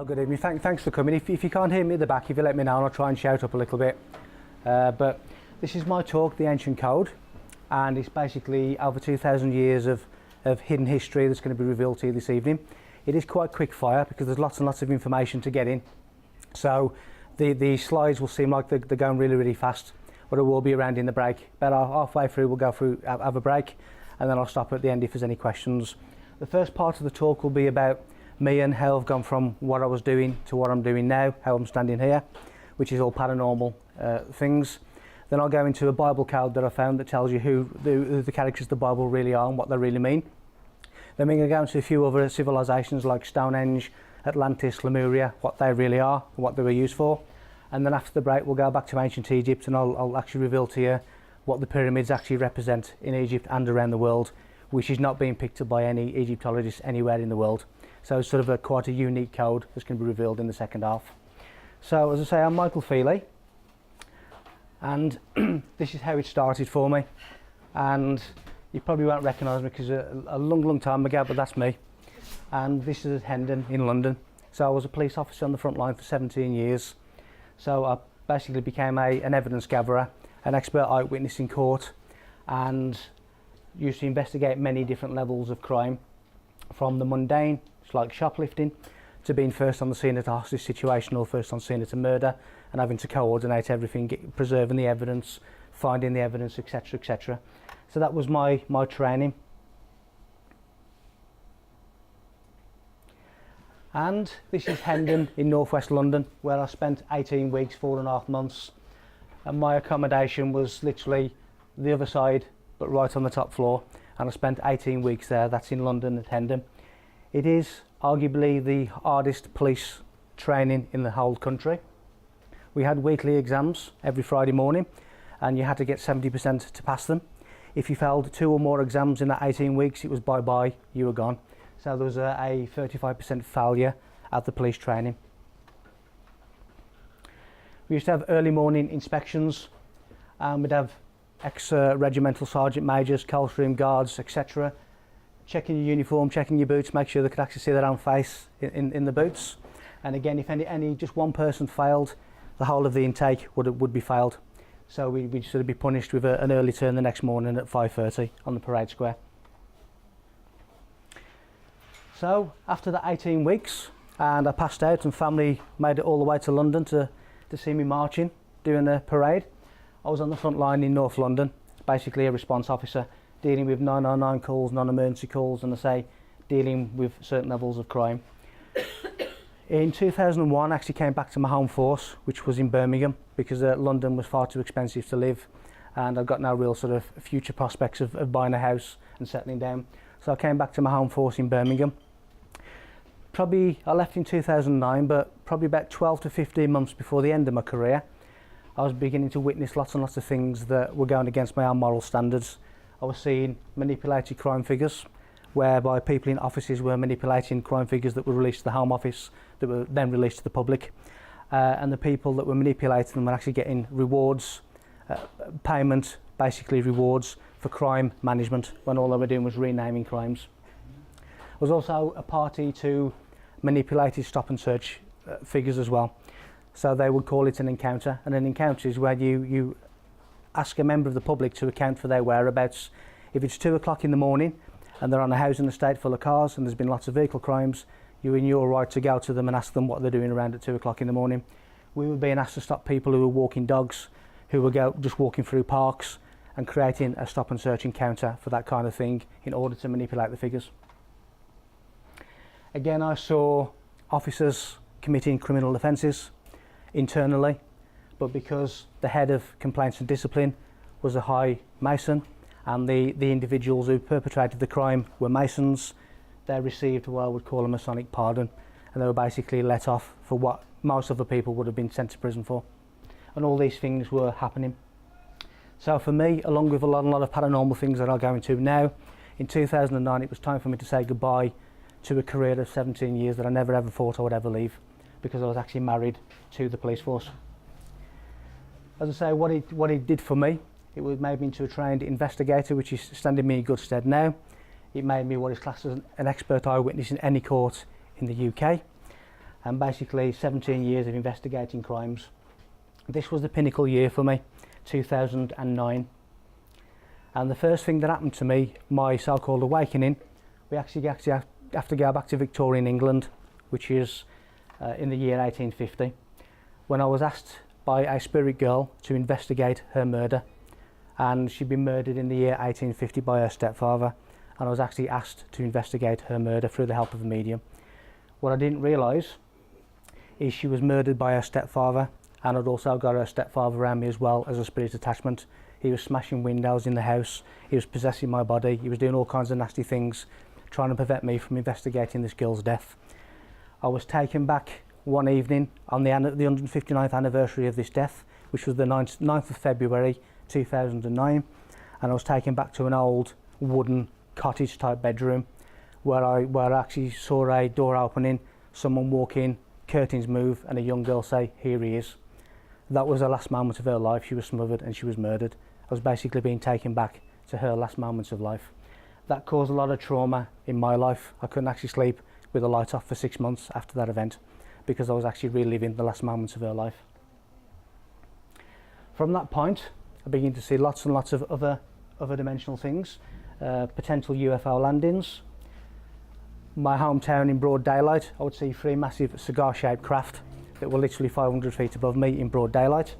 Oh, good evening. Thanks for coming. If you can't hear me at the back, if you let me know, I'll try and shout up a little bit. But this is my talk, The Ancient Code, and it's basically over 2,000 years of hidden history that's going to be revealed to you this evening. It is quite quick fire because there's lots and lots of information to get in. So the slides will seem like they're going really, really fast, but it will be around in the break. About halfway through, we'll go through, have a break, and then I'll stop at the end if there's any questions. The first part of the talk will be about me and how I've gone from what I was doing to what I'm doing now, how I'm standing here, which is all paranormal things. Then I'll go into a Bible code that I found that tells you who the characters of the Bible really are and what they really mean. Then we're going to go into a few other civilizations like Stonehenge, Atlantis, Lemuria, what they really are and what they were used for. And then after the break we'll go back to ancient Egypt, and I'll actually reveal to you what the pyramids actually represent in Egypt and around the world, which is not being picked up by any Egyptologists anywhere in the world. So it's sort of quite a unique code that's going to be revealed in the second half. So as I say, I'm Michael Feeley, and this is how it started for me. And you probably won't recognise me because a long time ago, but that's me. And this is at Hendon in London. So I was a police officer on the front line for 17 years. So I basically became an evidence gatherer, an expert eyewitness in court, and used to investigate many different levels of crime, from the mundane, like shoplifting, to being first on the scene at a hostage situation or first on scene at a murder, and having to coordinate everything, preserving the evidence, finding the evidence, etc, etc. So that was my training. And this is Hendon in northwest London, where I spent 18 weeks, 4.5 months, and my accommodation was literally the other side but right on the top floor, and I spent 18 weeks there. That's in London at Hendon. It is arguably the hardest police training in the whole country. We had weekly exams every Friday morning, and you had to get 70% to pass them. If you failed 2 or more exams in that 18 weeks, it was bye-bye, you were gone. So there was a 35% failure at the police training. We used to have early morning inspections, and we'd have ex-regimental sergeant majors, coldstream guards, etc. checking your uniform, checking your boots, make sure they could actually see their own face in the boots. And again, if any just one person failed, the whole of the intake would be failed. So we'd sort of be punished with an early turn the next morning at 5:30 on the parade square. So after that 18 weeks, and I passed out, and family made it all the way to London to see me marching, doing a parade. I was on the front line in North London, basically a response officer, dealing with 999 calls, non-emergency calls, and I say dealing with certain levels of crime. In 2001, I actually came back to my home force, which was in Birmingham, because London was far too expensive to live, and I've got no real sort of future prospects of buying a house and settling down. So I came back to my home force in Birmingham. I left in 2009, but probably about 12 to 15 months before the end of my career, I was beginning to witness lots and lots of things that were going against my own moral standards. I was seeing manipulated crime figures, whereby people in offices were manipulating crime figures that were released to the Home Office, that were then released to the public, and the people that were manipulating them were actually getting rewards, payment, basically rewards for crime management, when all they were doing was renaming crimes. I was also a party to manipulated stop and search figures as well. So they would call it an encounter, and an encounter is where you ask a member of the public to account for their whereabouts. If it's 2 o'clock in the morning and they're on a housing estate full of cars and there's been lots of vehicle crimes, you're in your right to go to them and ask them what they're doing around at 2 o'clock in the morning. We were being asked to stop people who were walking dogs, who were just walking through parks, and creating a stop and search encounter for that kind of thing in order to manipulate the figures. Again, I saw officers committing criminal offences internally, but because the head of complaints and discipline was a high Mason, and the individuals who perpetrated the crime were Masons, they received what I would call a Masonic pardon, and they were basically let off for what most other people would have been sent to prison for. And all these things were happening. So for me, along with a lot of paranormal things that I'll go into now, in 2009 it was time for me to say goodbye to a career of 17 years that I never ever thought I would ever leave, because I was actually married to the police force. As I say, what it did for me, it made me into a trained investigator, which is standing me in good stead now. It made me what is classed as an expert eyewitness in any court in the UK. and basically 17 years of investigating crimes. This was the pinnacle year for me, 2009. And the first thing that happened to me, my so-called awakening, we actually have to go back to Victorian England, which is in the year 1850, when I was asked by a spirit girl to investigate her murder. And she'd been murdered in the year 1850 by her stepfather, and I was actually asked to investigate her murder through the help of a medium. What I didn't realise is she was murdered by her stepfather, and I'd also got her stepfather around me as well as a spirit attachment. He was smashing windows in the house, he was possessing my body, he was doing all kinds of nasty things, trying to prevent me from investigating this girl's death. I was taken back one evening on the 159th anniversary of this death, which was the 9th of February 2009, and I was taken back to an old wooden cottage type bedroom where I actually saw a door opening, someone walk in, curtains move, and a young girl say, "Here he is." That was the last moment of her life. She was smothered and she was murdered. I was basically being taken back to her last moments of life. That caused a lot of trauma in my life. I couldn't actually sleep with the light off for 6 months after that event, because I was actually reliving the last moments of her life. From that point, I began to see lots and lots of other dimensional things, potential UFO landings. My hometown in broad daylight, I would see 3 massive cigar-shaped craft that were literally 500 feet above me in broad daylight.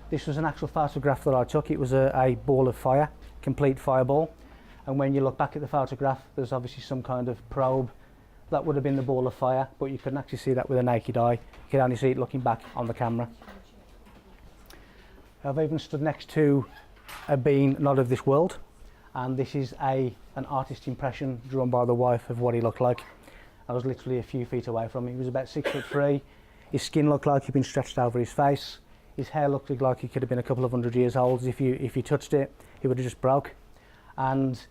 This was an actual photograph that I took. It was a ball of fire, complete fireball. And when you look back at the photograph, there's obviously some kind of probe. That would have been the ball of fire, but you couldn't actually see that with a naked eye. You could only see it looking back on the camera. I've even stood next to a being not of this world, and this is an artist impression drawn by the wife of what he looked like. I was literally a few feet away from him. He was about 6'3". His skin looked like he'd been stretched over his face. His hair looked like he could have been a couple of 100 years old. If you touched it, he would have just broke. And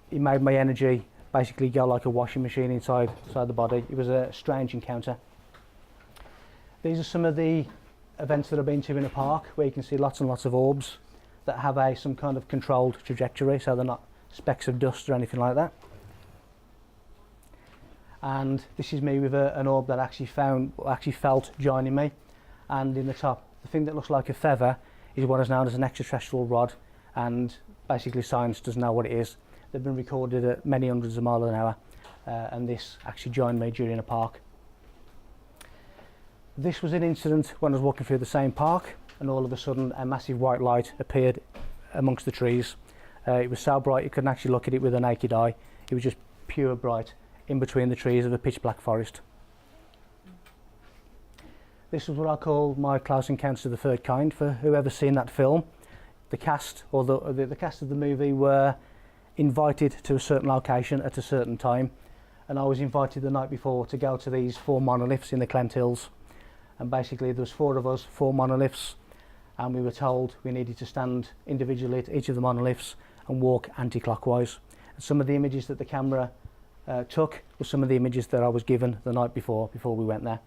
he made my energy basically go like a washing machine inside the body. It was a strange encounter. These are some of the events that I've been to in a park, where you can see lots and lots of orbs that have some kind of controlled trajectory, so they're not specks of dust or anything like that. And this is me with an orb that I actually felt joining me. And in the top, the thing that looks like a feather is what is known as an extraterrestrial rod, and basically science doesn't know what it is. They've been recorded at many hundreds of miles an hour, and this actually joined me during a park. This was an incident when I was walking through the same park, and all of a sudden a massive white light appeared amongst the trees. It was so bright you couldn't actually look at it with a naked eye. It was just pure bright in between the trees of a pitch black forest. This was what I call my close encounters of the third kind. For whoever's seen that film, the cast or the cast of the movie were invited to a certain location at a certain time, and I was invited the night before to go to these 4 monoliths in the Clent Hills. And basically there was 4 of us, 4 monoliths, and we were told we needed to stand individually at each of the monoliths and walk anti-clockwise. And some of the images that the camera took were some of the images that I was given the night before we went there.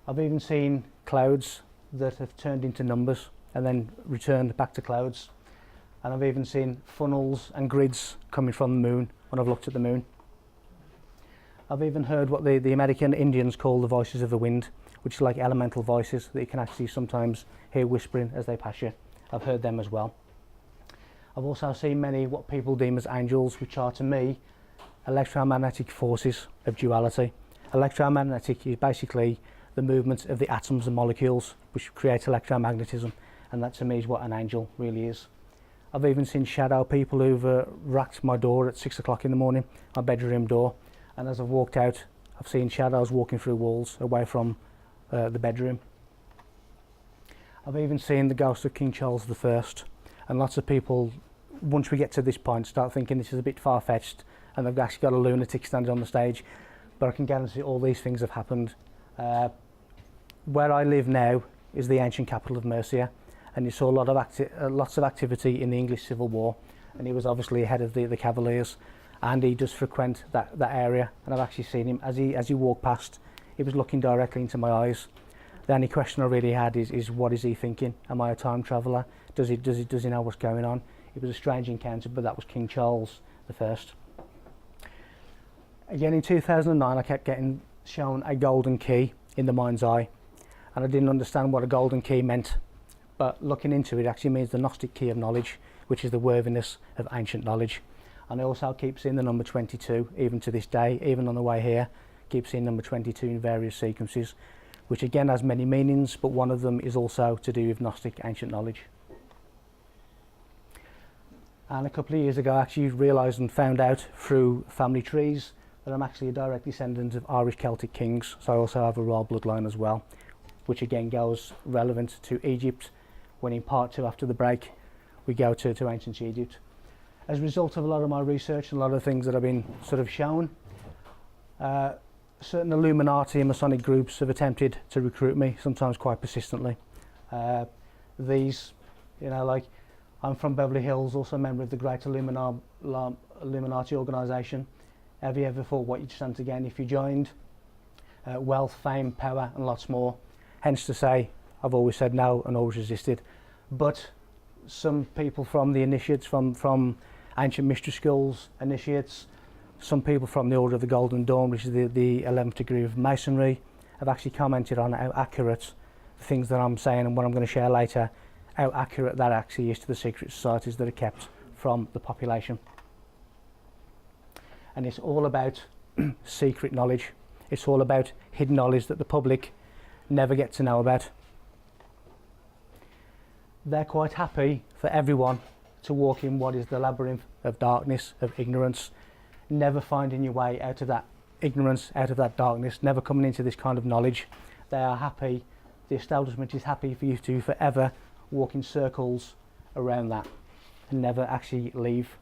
I've even seen clouds that have turned into numbers and then returned back to clouds. And I've even seen funnels and grids coming from the moon when I've looked at the moon. I've even heard what the American Indians call the voices of the wind, which is like elemental voices that you can actually sometimes hear whispering as they pass you. I've heard them as well. I've also seen many what people deem as angels, which are to me electromagnetic forces of duality. Electromagnetic is basically the movement of the atoms and molecules which create electromagnetism, and that to me is what an angel really is. I've even seen shadow people who've racked my door at 6 o'clock in the morning, my bedroom door, and as I've walked out I've seen shadows walking through walls away from the bedroom. I've even seen the ghost of King Charles I, and lots of people, once we get to this point, start thinking this is a bit far-fetched and they've actually got a lunatic standing on the stage, but I can guarantee all these things have happened. Where I live now is the ancient capital of Mercia, and you saw lots of activity in the English Civil War, and he was obviously ahead of the Cavaliers, and he does frequent that area, and I've actually seen him as he walked past. He was looking directly into my eyes. The only question I really had is what is he thinking? Am I a time traveller? Does he know what's going on? It was a strange encounter, but that was King Charles I. Again in 2009 I kept getting shown a golden key in the mind's eye, and I didn't understand what a golden key meant, but looking into it, it actually means the Gnostic key of knowledge, which is the worthiness of ancient knowledge. And I also keep seeing the number 22 even to this day, even on the way here, keep seeing number 22 in various sequences, which again has many meanings, but one of them is also to do with Gnostic ancient knowledge. And a couple of years ago I actually realised and found out through family trees that I'm actually a direct descendant of Irish Celtic kings, so I also have a royal bloodline as well, which again goes relevant to Egypt, when in part 2 after the break we go to ancient Egypt. As a result of a lot of my research and a lot of things that have been sort of shown, certain Illuminati and Masonic groups have attempted to recruit me, sometimes quite persistently. These, you know, like I'm from Beverly Hills, also a member of the Great Illuminati organisation. Have you ever thought what you'd stand to gain if you joined? Wealth, fame, power and lots more. Hence to say, I've always said no and always resisted. But some people from the initiates, from ancient mystery schools initiates, some people from the Order of the Golden Dawn, which is the 11th degree of Masonry, have actually commented on how accurate the things that I'm saying and what I'm going to share later, how accurate that actually is to the secret societies that are kept from the population. And it's all about secret knowledge. It's all about hidden knowledge that the public never get to know about. They're quite happy for everyone to walk in what is the labyrinth of darkness, of ignorance, never finding your way out of that ignorance, out of that darkness, never coming into this kind of knowledge. They are happy, the establishment is happy for you to forever walk in circles around that and never actually leave.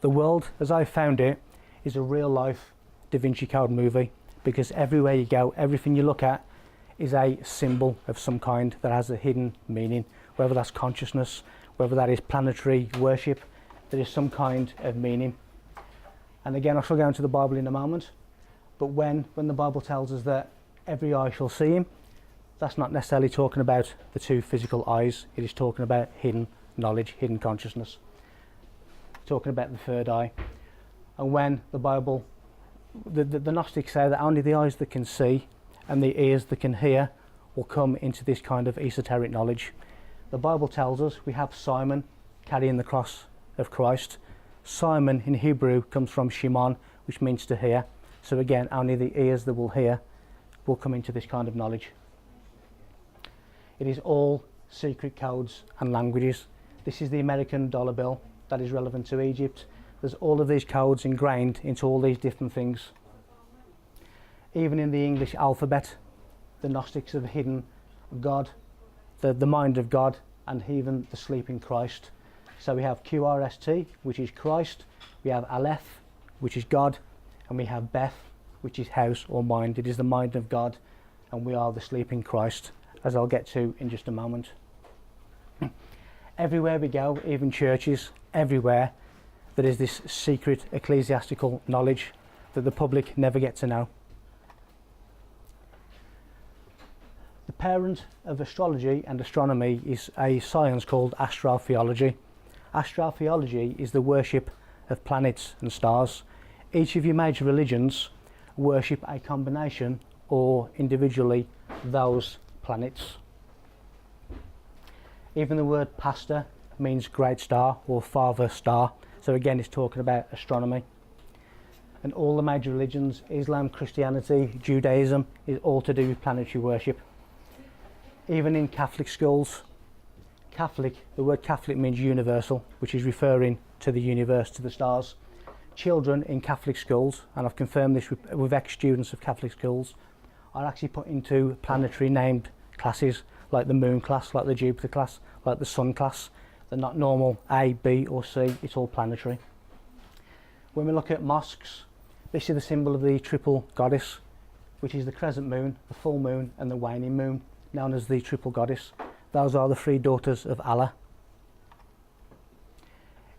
The world, as I found it, is a real life Da Vinci Code movie, because everywhere you go, everything you look at is a symbol of some kind that has a hidden meaning, whether that's consciousness, whether that is planetary worship, there is some kind of meaning. And again, I shall go into the Bible in a moment, but when the Bible tells us that every eye shall see him, that's not necessarily talking about the two physical eyes, it is talking about hidden knowledge, hidden consciousness, talking about the third eye. And when the Bible, the Gnostics say that only the eyes that can see and the ears that can hear will come into this kind of esoteric knowledge. The Bible tells us we have Simon carrying the cross of Christ. Simon in Hebrew comes from Shimon, which means to hear. So again, only the ears that will hear will come into this kind of knowledge. It is all secret codes and languages. This is the American dollar bill that is relevant to Egypt. There's all of these codes ingrained into all these different things. Even in the English alphabet, the Gnostics have hidden God, the mind of God, and even the sleeping Christ. So we have QRST, which is Christ, we have Aleph, which is God, and we have Beth, which is house or mind. It is the mind of God, and we are the sleeping Christ, as I'll get to in just a moment. Everywhere we go, even churches, everywhere, there is this secret ecclesiastical knowledge that the public never get to know. The parent of astrology and astronomy is a science called astrotheology. Astrotheology is the worship of planets and stars. Each of your major religions worship a combination or individually those planets. Even the word pastor means great star or father star, so again it's talking about astronomy. And all the major religions, Islam, Christianity, Judaism, is all to do with planetary worship. Even in Catholic schools, Catholic, the word Catholic means universal, which is referring to the universe, to the stars. Children in Catholic schools, and I've confirmed this with ex-students of Catholic schools, are actually put into planetary named classes, like the moon class, like the Jupiter class, like the sun class. They're not normal A, B or C, it's all planetary. When we look at mosques, this is the symbol of the triple goddess, which is the crescent moon, the full moon and the waning moon, known as the triple goddess. Those are the three daughters of Allah.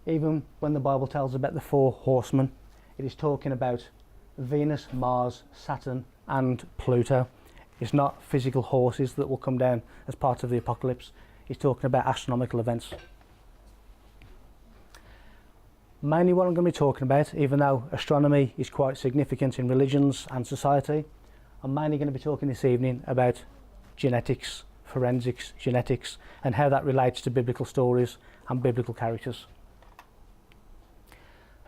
Even when the Bible tells about the four horsemen, it is talking about Venus, Mars, Saturn and Pluto. It's not physical horses that will come down as part of the apocalypse. It's talking about astronomical events. Mainly what I'm going to be talking about, even though astronomy is quite significant in religions and society, I'm mainly going to be talking this evening about genetics, forensics, genetics, and how that relates to biblical stories and biblical characters.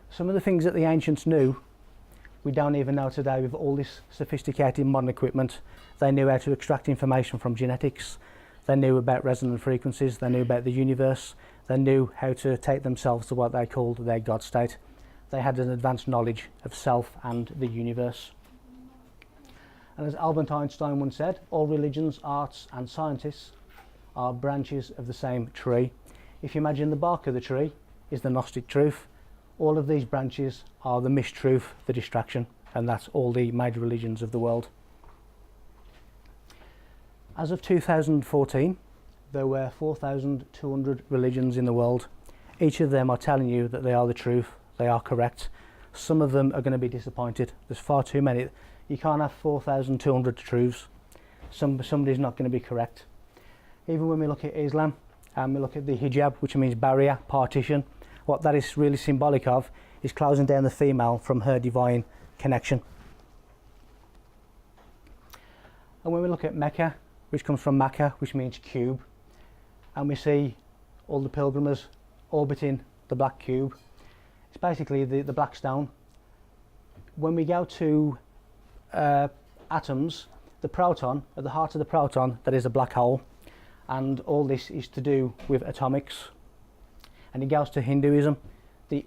Some of the things that the ancients knew, we don't even know today with all this sophisticated modern equipment. They knew how to extract information from genetics, they knew about resonant frequencies, they knew about the universe, they knew how to take themselves to what they called their God state. They had an advanced knowledge of self and the universe. And as Albert Einstein once said, all religions, arts and scientists are branches of the same tree. If you imagine the bark of the tree is the Gnostic truth, all of these branches are the mistruth, the distraction, and that's all the major religions of the world. As of 2014, there were 4,200 religions in the world. Each of them are telling you that they are the truth, they are correct. Some of them are going to be disappointed. There's far too many. You can't have 4,200 truths. Somebody's not going to be correct. Even when we look at Islam and we look at the hijab, which means barrier, partition, what that is really symbolic of is closing down the female from her divine connection. And when we look at Mecca, which comes from Makkah, which means cube, and we see all the pilgrims orbiting the black cube, it's basically the black stone. When we go to atoms, the proton, at the heart of the proton, that is a black hole, and all this is to do with atomics. And it goes to Hinduism, the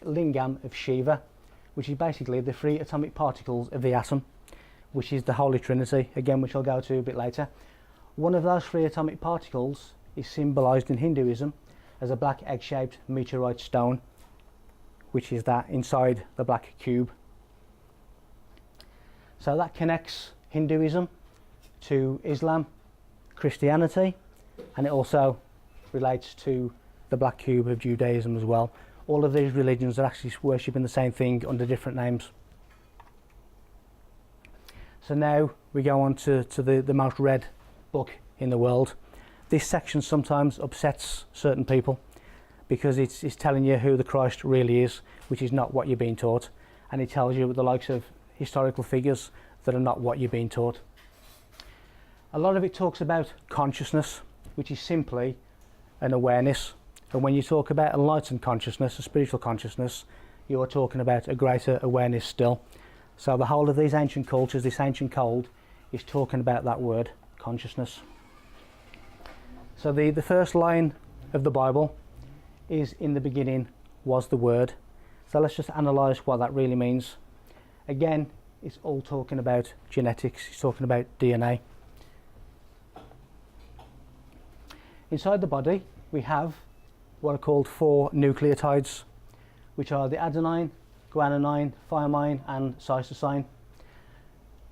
lingam of Shiva, which is basically the three atomic particles of the atom, which is the Holy Trinity, again, which I'll go to a bit later. One of those three atomic particles is symbolised in Hinduism as a black egg-shaped meteorite stone, which is that inside the black cube. So that connects Hinduism to Islam, Christianity, and it also relates to the black cube of Judaism as well. All of these religions are actually worshipping the same thing under different names. So now we go on to the most read book in the world. This section sometimes upsets certain people because it's telling you who the Christ really is, which is not what you're being taught, and it tells you the likes of historical figures that are not what you're being taught. A lot of it talks about consciousness, which is simply an awareness. And when you talk about enlightened consciousness, a spiritual consciousness, you are talking about a greater awareness still. So the whole of these ancient cultures, this ancient code, is talking about that word, consciousness. So the first line of the Bible is, in the beginning was the Word. So let's just analyse what that really means. Again, it's all talking about genetics, it's talking about DNA. Inside the body, we have what are called 4 nucleotides, which are the adenine, guanine, thymine and cytosine.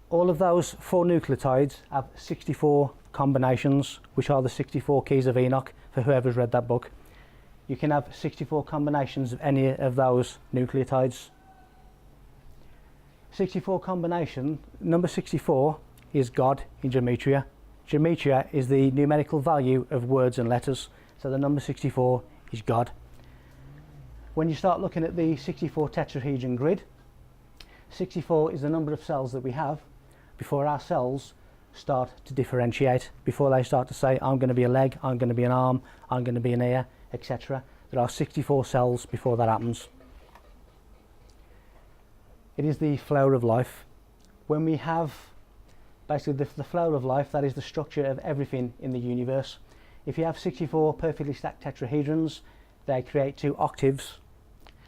All of those 4 nucleotides have 64 combinations, which are the 64 keys of Enoch for whoever's read that book. You can have 64 combinations of any of those nucleotides. 64 combination, number 64 is God in gematria. Gematria is the numerical value of words and letters, so the number 64 is God. When you start looking at the 64 tetrahedron grid, 64 is the number of cells that we have before our cells start to differentiate, before they start to say, I'm going to be a leg, I'm going to be an arm, I'm going to be an ear, etc. There are 64 cells before that happens. It is the flower of life. When we have basically the flower of life, that is the structure of everything in the universe. If you have 64 perfectly stacked tetrahedrons, they create 2 octaves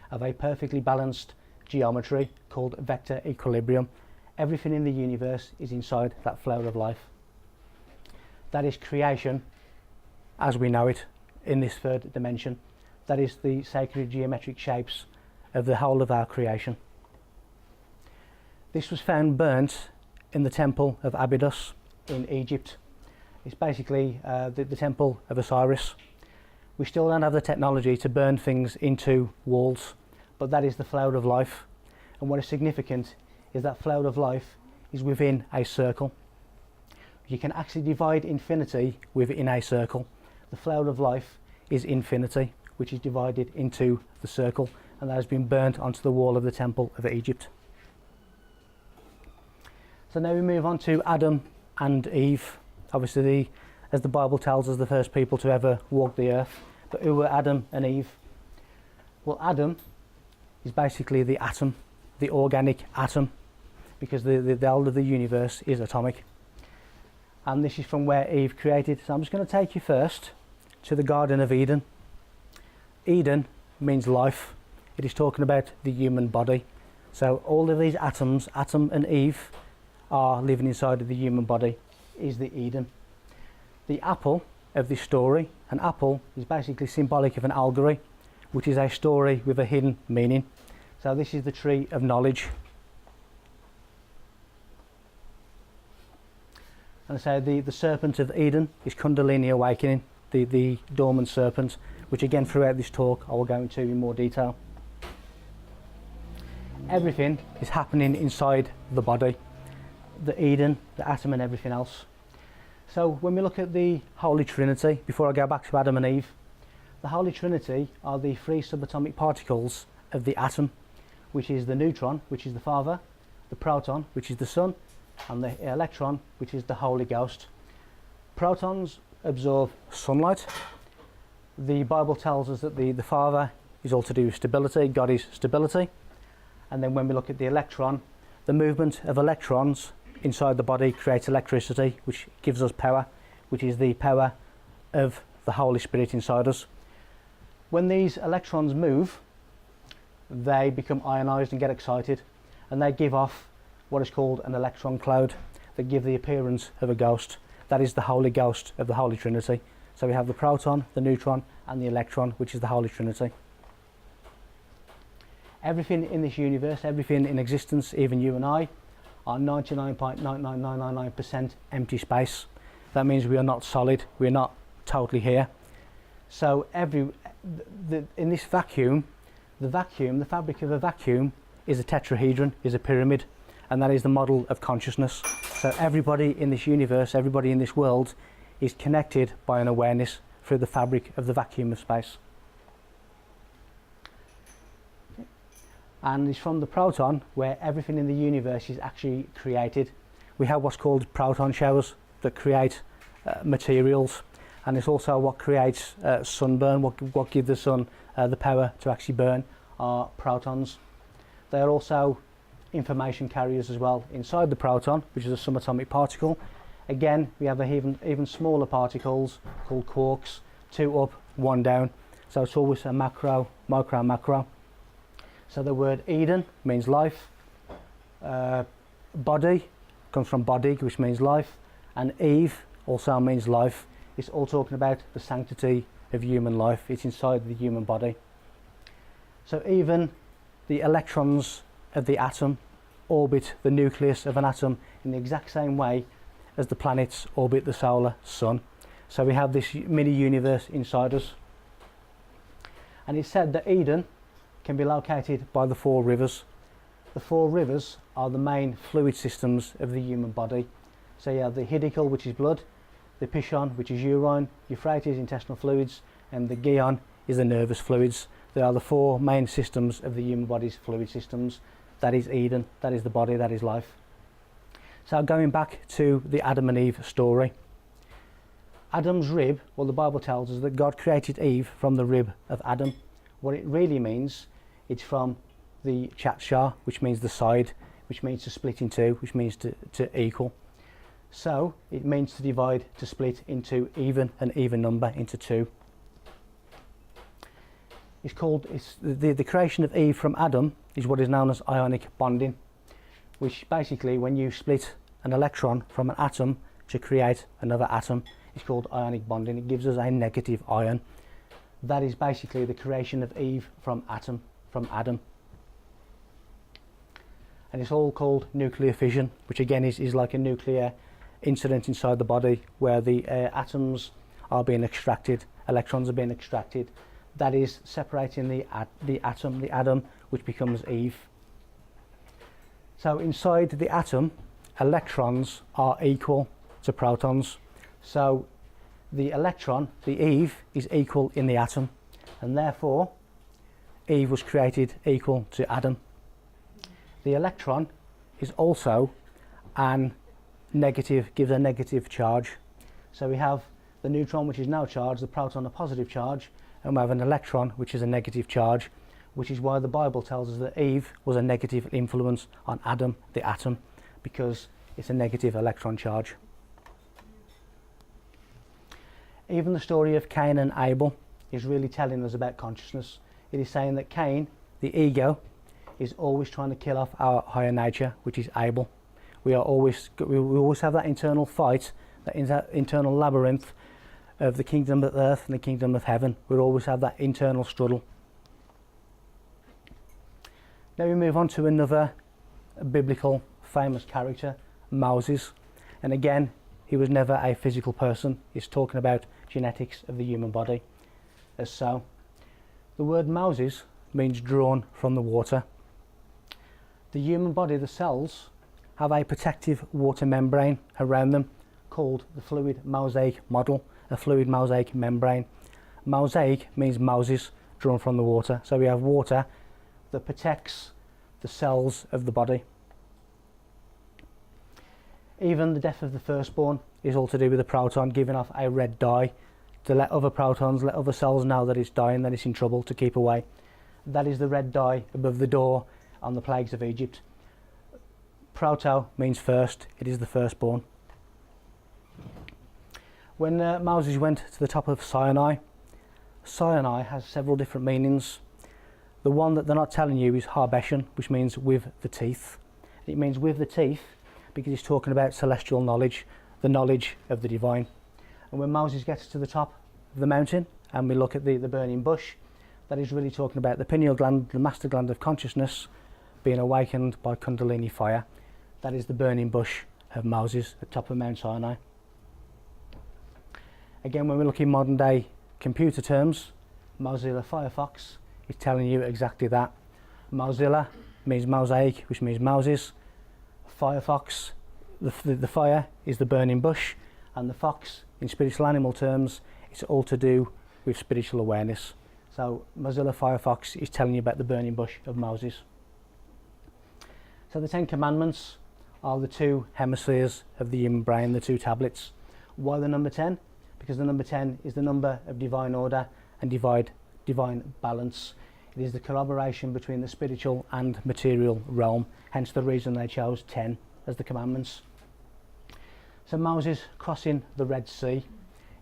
of a perfectly balanced geometry called vector equilibrium. Everything in the universe is inside that flower of life. That is creation as we know it in this third dimension. That is the sacred geometric shapes of the whole of our creation. This was found burnt in the temple of Abydos in Egypt. It's basically the temple of Osiris. We still don't have the technology to burn things into walls, but that is the flower of life. And what is significant is that flower of life is within a circle. You can actually divide infinity within a circle. The flower of life is infinity, which is divided into the circle. and that has been burnt onto the wall of the temple of Egypt. So now we move on to Adam and Eve. Obviously, as the Bible tells us, the first people to ever walk the earth. But who were Adam and Eve? Well, Adam is basically the atom, the organic atom, because the elder of the universe is atomic. And this is from where Eve created. So I'm just going to take you first to the Garden of Eden. Eden means life. It is talking about the human body. So all of these atoms, Adam and Eve, are living inside of the human body, is the Eden. The apple of this story, an apple is basically symbolic of an allegory, which is a story with a hidden meaning. So this is the tree of knowledge. And so the serpent of Eden is Kundalini awakening, the dormant serpent, which again throughout this talk I will go into in more detail. Everything is happening inside the body, the Eden, the atom and everything else. So when we look at the Holy Trinity, before I go back to Adam and Eve, the Holy Trinity are the three subatomic particles of the atom, which is the neutron, which is the Father, the proton, which is the Son, and the electron, which is the Holy Ghost. Protons absorb sunlight. The Bible tells us that the Father is all to do with stability, God is stability. And then when we look at the electron, the movement of electrons inside the body creates electricity, which gives us power, which is the power of the Holy Spirit inside us. When these electrons move, they become ionized and get excited, and they give off what is called an electron cloud that give the appearance of a ghost. That is the Holy Ghost of the Holy Trinity. So we have the proton, the neutron and the electron, which is the Holy Trinity. Everything in this universe, everything in existence, even you and I, are 99.99999% empty space. That means we are not solid, we are not totally here. So in this vacuum, the fabric of a vacuum is a tetrahedron, is a pyramid, and that is the model of consciousness. So everybody in this universe, everybody in this world is connected by an awareness through the fabric of the vacuum of space. And it's from the proton where everything in the universe is actually created. We have what's called proton showers that create materials, and it's also what creates sunburn, what gives the sun the power to actually burn are protons. They are also information carriers as well inside the proton, which is a subatomic particle. Again, we have even smaller particles called quarks, 2 up, 1 down. So it's always a macro, micro, macro. So the word Eden means life. Body comes from bodig, which means life. And Eve also means life. It's all talking about the sanctity of human life. It's inside the human body. So even the electrons of the atom orbit the nucleus of an atom in the exact same way as the planets orbit the solar sun. So we have this mini universe inside us. And it's said that Eden can be located by the 4 rivers. The 4 rivers are the main fluid systems of the human body. So you have the Hiddekel, which is blood, the Pishon, which is urine, Euphrates, intestinal fluids, and the Gihon is the nervous fluids. They are the 4 main systems of the human body's fluid systems. That is Eden, that is the body, that is life. So going back to the Adam and Eve story. Adam's rib, well, the Bible tells us that God created Eve from the rib of Adam. What it really means, it's from the Chatsha, which means the side, which means to split in 2, which means to equal. So it means to divide, to split into even, an even number, into 2. It's the creation of Eve from Adam is what is known as ionic bonding, which basically when you split an electron from an atom to create another atom, it's called ionic bonding. It gives us a negative ion. That is basically the creation of Eve from Adam. And it's all called nuclear fission, which again is like a nuclear incident inside the body where the atoms are being extracted, electrons are being extracted. That is separating the atom, which becomes Eve. So inside the atom, electrons are equal to protons. So the electron, the Eve, is equal in the atom, and therefore Eve was created equal to Adam. The electron is also an negative, gives a negative charge. So we have the neutron, which is now charged, the proton a positive charge, and we have an electron, which is a negative charge, which is why the Bible tells us that Eve was a negative influence on Adam, the atom, because it's a negative electron charge. Even the story of Cain and Abel is really telling us about consciousness. It is saying that Cain, the ego, is always trying to kill off our higher nature, which is Abel. We always have that internal fight, that internal labyrinth of the kingdom of earth and the kingdom of heaven. We'll always have that internal struggle. Now we move on to another biblical famous character, Moses. And again, he was never a physical person. He's talking about genetics of the human body. As so, the word Moses means drawn from the water. The human body, the cells, have a protective water membrane around them called the fluid mosaic model, a fluid mosaic membrane. Mosaic means Moses, drawn from the water. So we have water that protects the cells of the body. Even the death of the firstborn is all to do with the proton giving off a red dye to let other protons, let other cells know that it's dying, that it's in trouble, to keep away. That is the red dye above the door on the plagues of Egypt. Proto means first, it is the firstborn. When Moses went to the top of Sinai, Sinai has several different meanings. The one that they're not telling you is Harbeshan, which means with the teeth. It means with the teeth because he's talking about celestial knowledge, the knowledge of the divine. And when Moses gets to the top of the mountain and we look at the burning bush, that is really talking about the pineal gland, the master gland of consciousness, being awakened by Kundalini fire. That is the burning bush of Moses at the top of Mount Sinai. Again, when we look in modern day computer terms, Mozilla Firefox is telling you exactly that. Mozilla means mosaic, which means Moses. Firefox, the fire is the burning bush, and the fox, in spiritual animal terms, it's all to do with spiritual awareness. So Mozilla Firefox is telling you about the burning bush of Moses. So the 10 Commandments are the two hemispheres of the human brain, the two tablets. Why the number 10? Because the number 10 is the number of divine order and divine balance. It is the collaboration between the spiritual and material realm, hence the reason they chose 10 as the commandments. So Moses crossing the Red Sea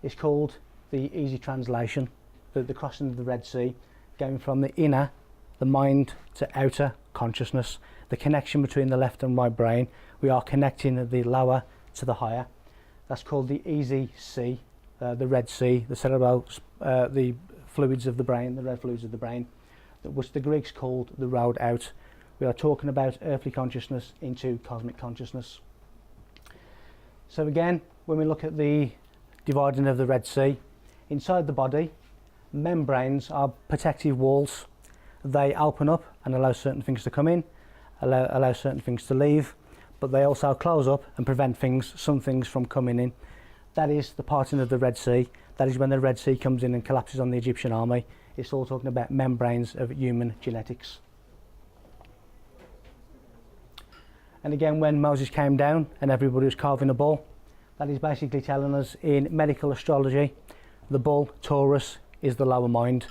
is called the easy translation, the crossing of the Red Sea, going from the inner, the mind, to outer consciousness, the connection between the left and right brain. We are connecting the lower to the higher. That's called the easy sea. The Red Sea, the cerebral, the fluids of the brain, the red fluids of the brain, which the Greeks called the road out. We are talking about earthly consciousness into cosmic consciousness. So again, when we look at the dividing of the Red Sea, inside the body, membranes are protective walls. They open up and allow certain things to come in, allow certain things to leave, but they also close up and prevent some things from coming in. That is the parting of the Red Sea. That is when the Red Sea comes in and collapses on the Egyptian army. It's all talking about membranes of human genetics. And again, when Moses came down and everybody was carving a bull, that is basically telling us in medical astrology, the bull, Taurus, is the lower mind.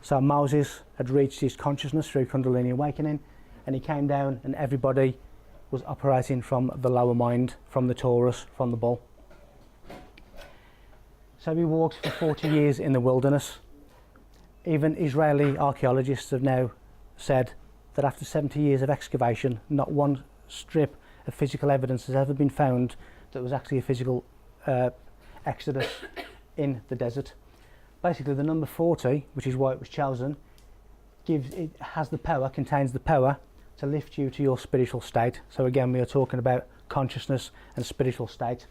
So Moses had reached his consciousness through Kundalini awakening, and he came down and everybody was operating from the lower mind, from the Taurus, from the bull. So we walked for 40 years in the wilderness. Even Israeli archaeologists have now said that after 70 years of excavation, not one strip of physical evidence has ever been found that was actually a physical exodus in the desert. Basically, the number 40, which is why it was chosen, contains the power to lift you to your spiritual state. So again, we are talking about consciousness and spiritual state.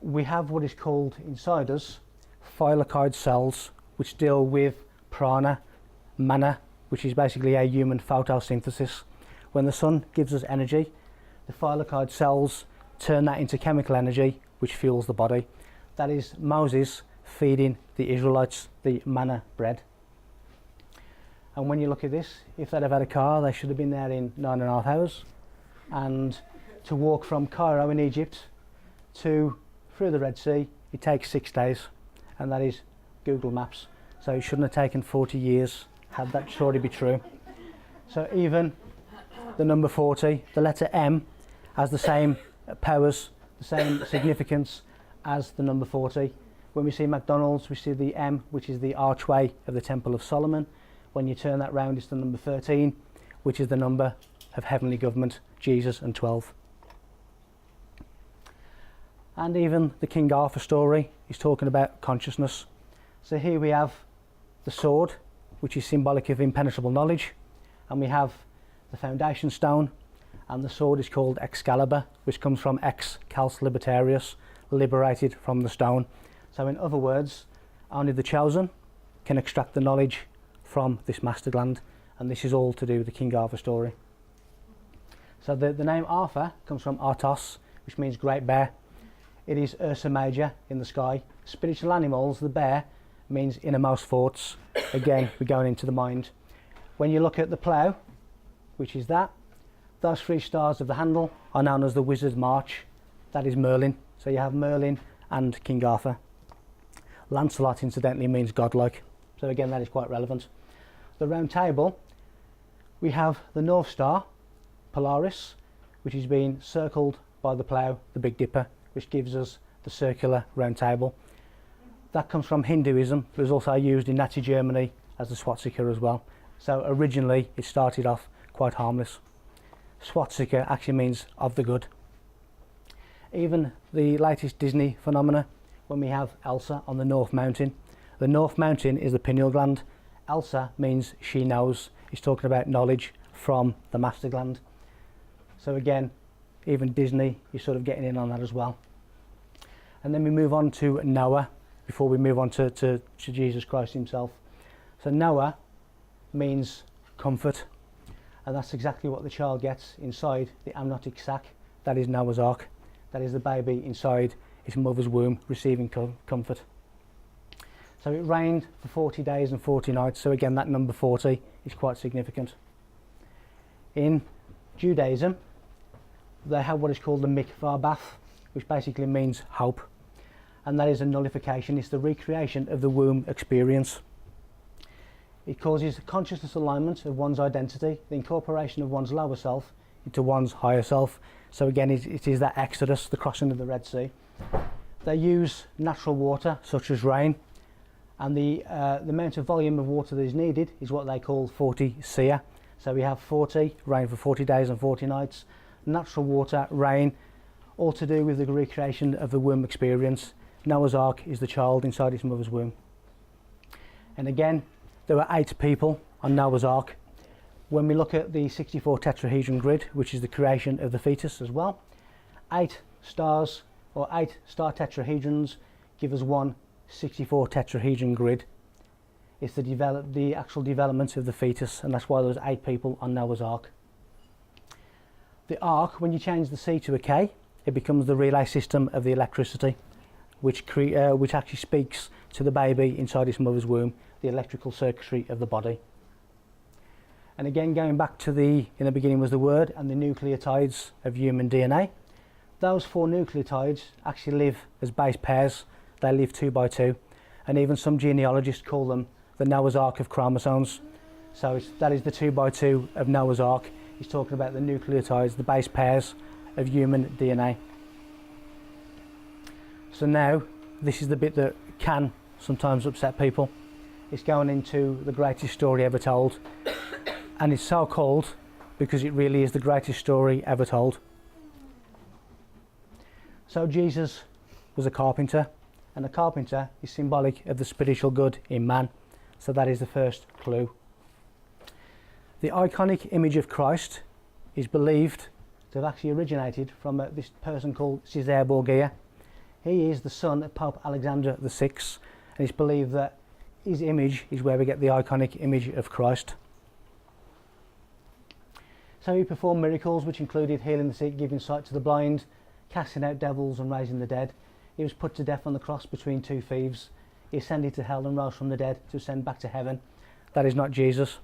We have what is called inside us thylakoid cells, which deal with prana, mana, which is basically a human photosynthesis. When the sun gives us energy, the thylakoid cells turn that into chemical energy, which fuels the body. That is Moses feeding the Israelites the manna bread. And when you look at this, if they'd have had a car, they should have been there in 9.5 hours. And to walk from Cairo in Egypt through the Red Sea, it takes 6 days, and that is Google Maps. So it shouldn't have taken 40 years, had that surely be true. So even the number 40, the letter M, has the same powers, the same significance as the number 40. When we see McDonald's, we see the M, which is the archway of the Temple of Solomon. When you turn that round, it's the number 13, which is the number of heavenly government, Jesus and 12. And even the King Arthur story is talking about consciousness. So here we have the sword, which is symbolic of impenetrable knowledge, and we have the foundation stone, and the sword is called Excalibur, which comes from ex cals libertarius, liberated from the stone. So in other words, only the chosen can extract the knowledge from this mastergland, and this is all to do with the King Arthur story. So the name Arthur comes from Artos, which means great bear. It is Ursa Major in the sky. Spiritual animals, the bear means innermost thoughts. Again, we're going into the mind. When you look at the plough, which is that, those 3 stars of the handle are known as the Wizard's March. That is Merlin. So you have Merlin and King Arthur. Lancelot, incidentally, means godlike. So again, that is quite relevant. The round table, we have the North Star, Polaris, which is being circled by the plough, the Big Dipper, which gives us the circular round table. That comes from Hinduism, but is also used in Nazi Germany as the swastika as well. So originally it started off quite harmless. Swastika actually means of the good. Even the latest Disney phenomena, when we have Elsa on the North Mountain. The North Mountain is the pineal gland. Elsa means she knows. It's talking about knowledge from the master gland. So again, even Disney is sort of getting in on that as well. And then we move on to Noah before we move on to Jesus Christ himself. So Noah means comfort, and that's exactly what the child gets inside the amniotic sac. That is Noah's Ark. That is the baby inside its mother's womb receiving comfort. So it rained for 40 days and 40 nights. So again, that number 40 is quite significant. In Judaism, they have what is called the mikvah bath, which basically means hope, and that is a nullification. It's the recreation of the womb experience. It causes consciousness alignment of one's identity, the incorporation of one's lower self into one's higher self. So again, it is that exodus, the crossing of the Red Sea. They use natural water such as rain, and the amount of volume of water that is needed is what they call 40 seah. So we have 40, rain for 40 days and 40 nights, natural water, rain, all to do with the recreation of the womb experience. Noah's Ark is the child inside its mother's womb. And again, there were 8 people on Noah's Ark. When we look at the 64 tetrahedron grid, which is the creation of the fetus as well, 8 stars or 8 star tetrahedrons give us one 64 tetrahedron grid. It's the actual development of the fetus, and that's why there's 8 people on Noah's Ark. The Ark, when you change the C to a K, it becomes the relay system of the electricity, which actually speaks to the baby inside its mother's womb, the electrical circuitry of the body. And again, going back to in the beginning was the word and the nucleotides of human DNA. Those 4 nucleotides actually live as base pairs. They live 2 by 2, and even some genealogists call them the Noah's Ark of chromosomes. So that is the 2 by 2 of Noah's Ark. He's talking about the nucleotides, the base pairs of human DNA. So now, this is the bit that can sometimes upset people. It's going into the greatest story ever told. And it's so called because it really is the greatest story ever told. So Jesus was a carpenter, and a carpenter is symbolic of the spiritual good in man. So that is the first clue. The iconic image of Christ is believed to have actually originated from this person called Cesare Borgia. He is the son of Pope Alexander VI, and it's believed that his image is where we get the iconic image of Christ. So he performed miracles which included healing the sick, giving sight to the blind, casting out devils and raising the dead. He was put to death on the cross between 2 thieves. He ascended to hell and rose from the dead to ascend back to heaven. That is not Jesus.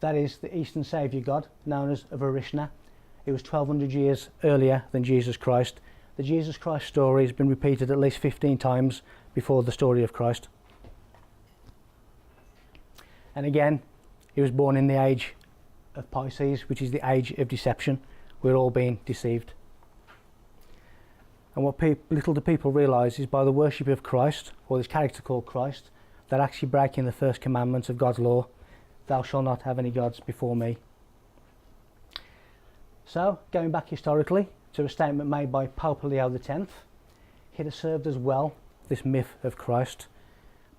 that is the Eastern Saviour God, known as Varishna. It was 1200 years earlier than Jesus Christ. The Jesus Christ story has been repeated at least 15 times before the story of Christ. And again, he was born in the age of Pisces, which is the age of deception. We're all being deceived. And what little do people realise is by the worship of Christ, or this character called Christ, they're actually breaking the first commandment of God's law: thou shalt not have any gods before me. So, going back historically to a statement made by Pope Leo X, it has served as well, this myth of Christ.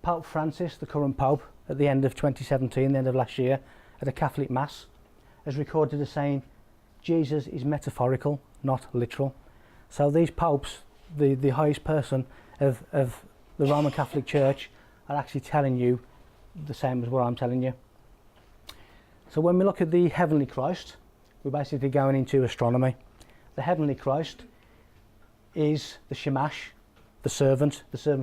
Pope Francis, the current Pope, at the end of 2017, the end of last year, at a Catholic Mass, has recorded as saying, Jesus is metaphorical, not literal. So these popes, the highest person of the Roman Catholic Church, are actually telling you the same as what I'm telling you. So when we look at the heavenly Christ, we're basically going into astronomy. The heavenly Christ is the Shamash, the servant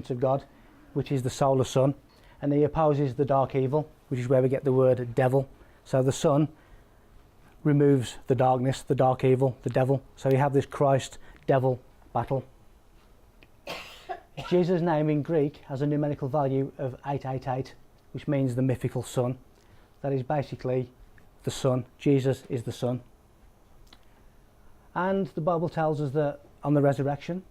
of God, which is the solar sun, and he opposes the dark evil, which is where we get the word devil. So the sun removes the darkness, the dark evil, the devil. So you have this Christ-devil battle. Jesus' name in Greek has a numerical value of 888, which means the mythical sun. That is basically the sun. Jesus is the sun. And the Bible tells us that on the resurrection,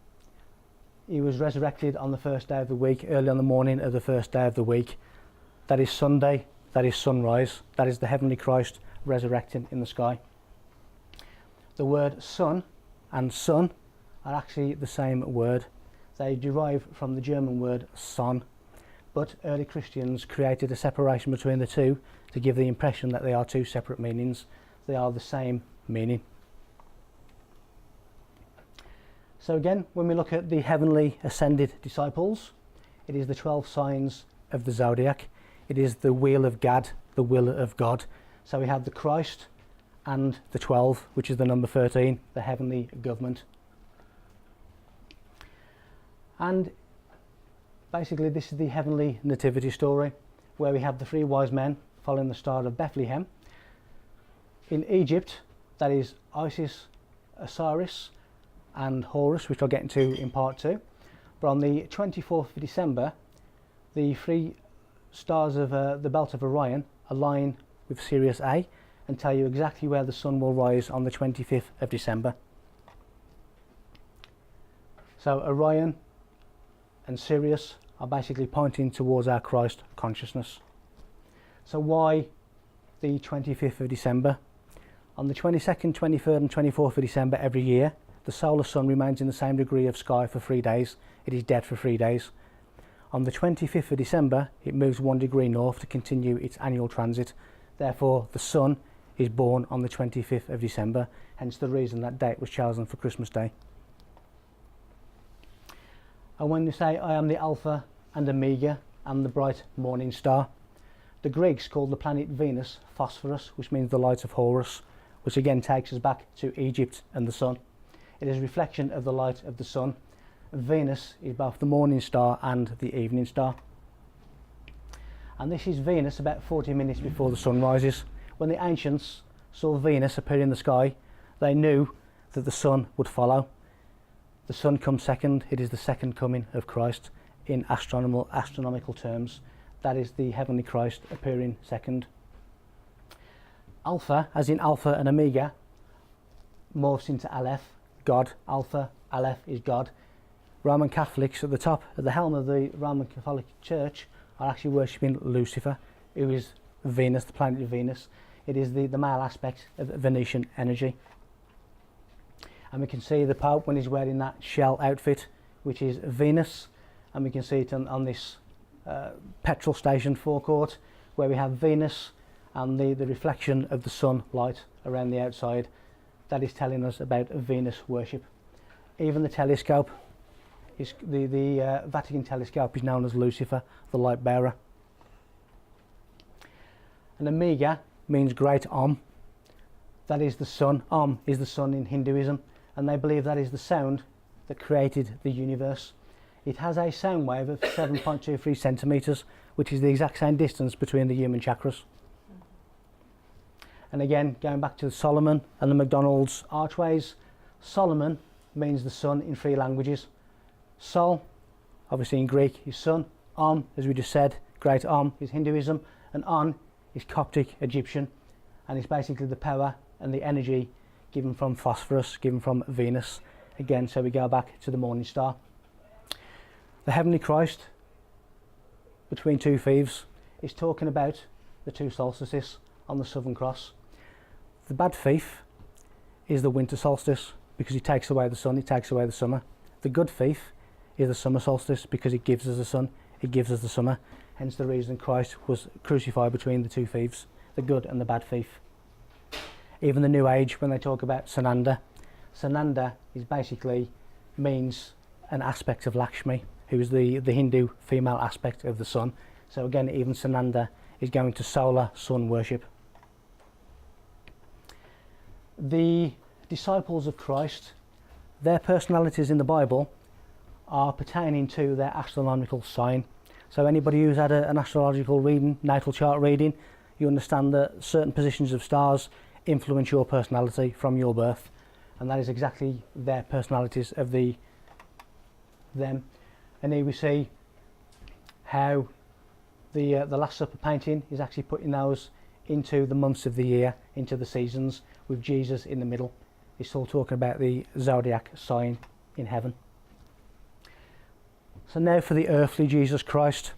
he was resurrected on the first day of the week, early on the morning of the first day of the week. That is Sunday, that is sunrise, that is the heavenly Christ resurrecting in the sky. The word sun and sun are actually the same word. They derive from the German word son, but early Christians created a separation between the two to give the impression that they are two separate meanings. They are the same meaning. So again, when we look at the heavenly ascended disciples, it is the 12 signs of the zodiac. It is the wheel of Gad, the will of God. So we have the Christ and the 12, which is the number 13, the heavenly government. And basically this is the heavenly nativity story, where we have the 3 wise men following the star of Bethlehem. In Egypt, that is Isis, Osiris and Horus, which I'll get into in part 2. But on the 24th of December, the 3 stars of the belt of Orion align with Sirius A and tell you exactly where the sun will rise on the 25th of December. So Orion and Sirius are basically pointing towards our Christ consciousness. So why the 25th of December? On the 22nd, 23rd and 24th of December every year, the solar sun remains in the same degree of sky for 3 days. It is dead for 3 days. On the 25th of December, it moves 1 degree north to continue its annual transit. Therefore, the sun is born on the 25th of December, hence the reason that date was chosen for Christmas Day. And when they say, I am the Alpha and Omega and the bright morning star, the Greeks called the planet Venus Phosphorus, which means the light of Horus, which again takes us back to Egypt and the sun. It is a reflection of the light of the sun. Venus is both the morning star and the evening star. And this is Venus about 40 minutes before the sun rises. When the ancients saw Venus appear in the sky, they knew that the sun would follow. The sun comes second. It is the second coming of Christ in astronomical terms. That is the heavenly Christ appearing second. Alpha, as in Alpha and Omega, morphs into Aleph, God. Alpha, Aleph is God. Roman Catholics at the top, at the helm of the Roman Catholic Church, are actually worshipping Lucifer, who is Venus, the planet of Venus. It is the male aspect of Venetian energy. And we can see the Pope when he's wearing that shell outfit, which is Venus, and we can see it on this petrol station forecourt, where we have Venus and the reflection of the sunlight around the outside. That is telling us about Venus worship. Even the telescope, the Vatican telescope, is known as Lucifer, the light bearer. And Omega means great Om. That is the sun. Om is the sun in Hinduism, and they believe that is the sound that created the universe. It has a sound wave of 7.23 centimetres, which is the exact same distance between the human chakras. And again, going back to Solomon and the McDonald's archways, Solomon means the sun in 3 languages. Sol, obviously in Greek, is sun. Om, as we just said, Great Om is Hinduism, and On is Coptic Egyptian, and it's basically the power and the energy given from phosphorus, given from Venus. Again, so we go back to the morning star. The heavenly Christ, between 2 thieves, is talking about the 2 solstices on the Southern Cross. The bad thief is the winter solstice, because he takes away the sun, he takes away the summer. The good thief is the summer solstice, because it gives us the sun, it gives us the summer. Hence the reason Christ was crucified between the 2 thieves, the good and the bad thief. Even the New Age, when they talk about Sananda, Sananda is basically means an aspect of Lakshmi, who is the Hindu female aspect of the sun. So again, even Sananda is going to solar sun worship. The disciples of Christ, their personalities in the Bible are pertaining to their astronomical sign. So anybody who's had an astrological reading, natal chart reading, you understand that certain positions of stars influence your personality from your birth, and that is exactly their personalities of them. And here we see how the Last Supper painting is actually putting those into the months of the year, into the seasons, with Jesus in the middle. It's all talking about the zodiac sign in heaven. So now for the earthly Jesus Christ.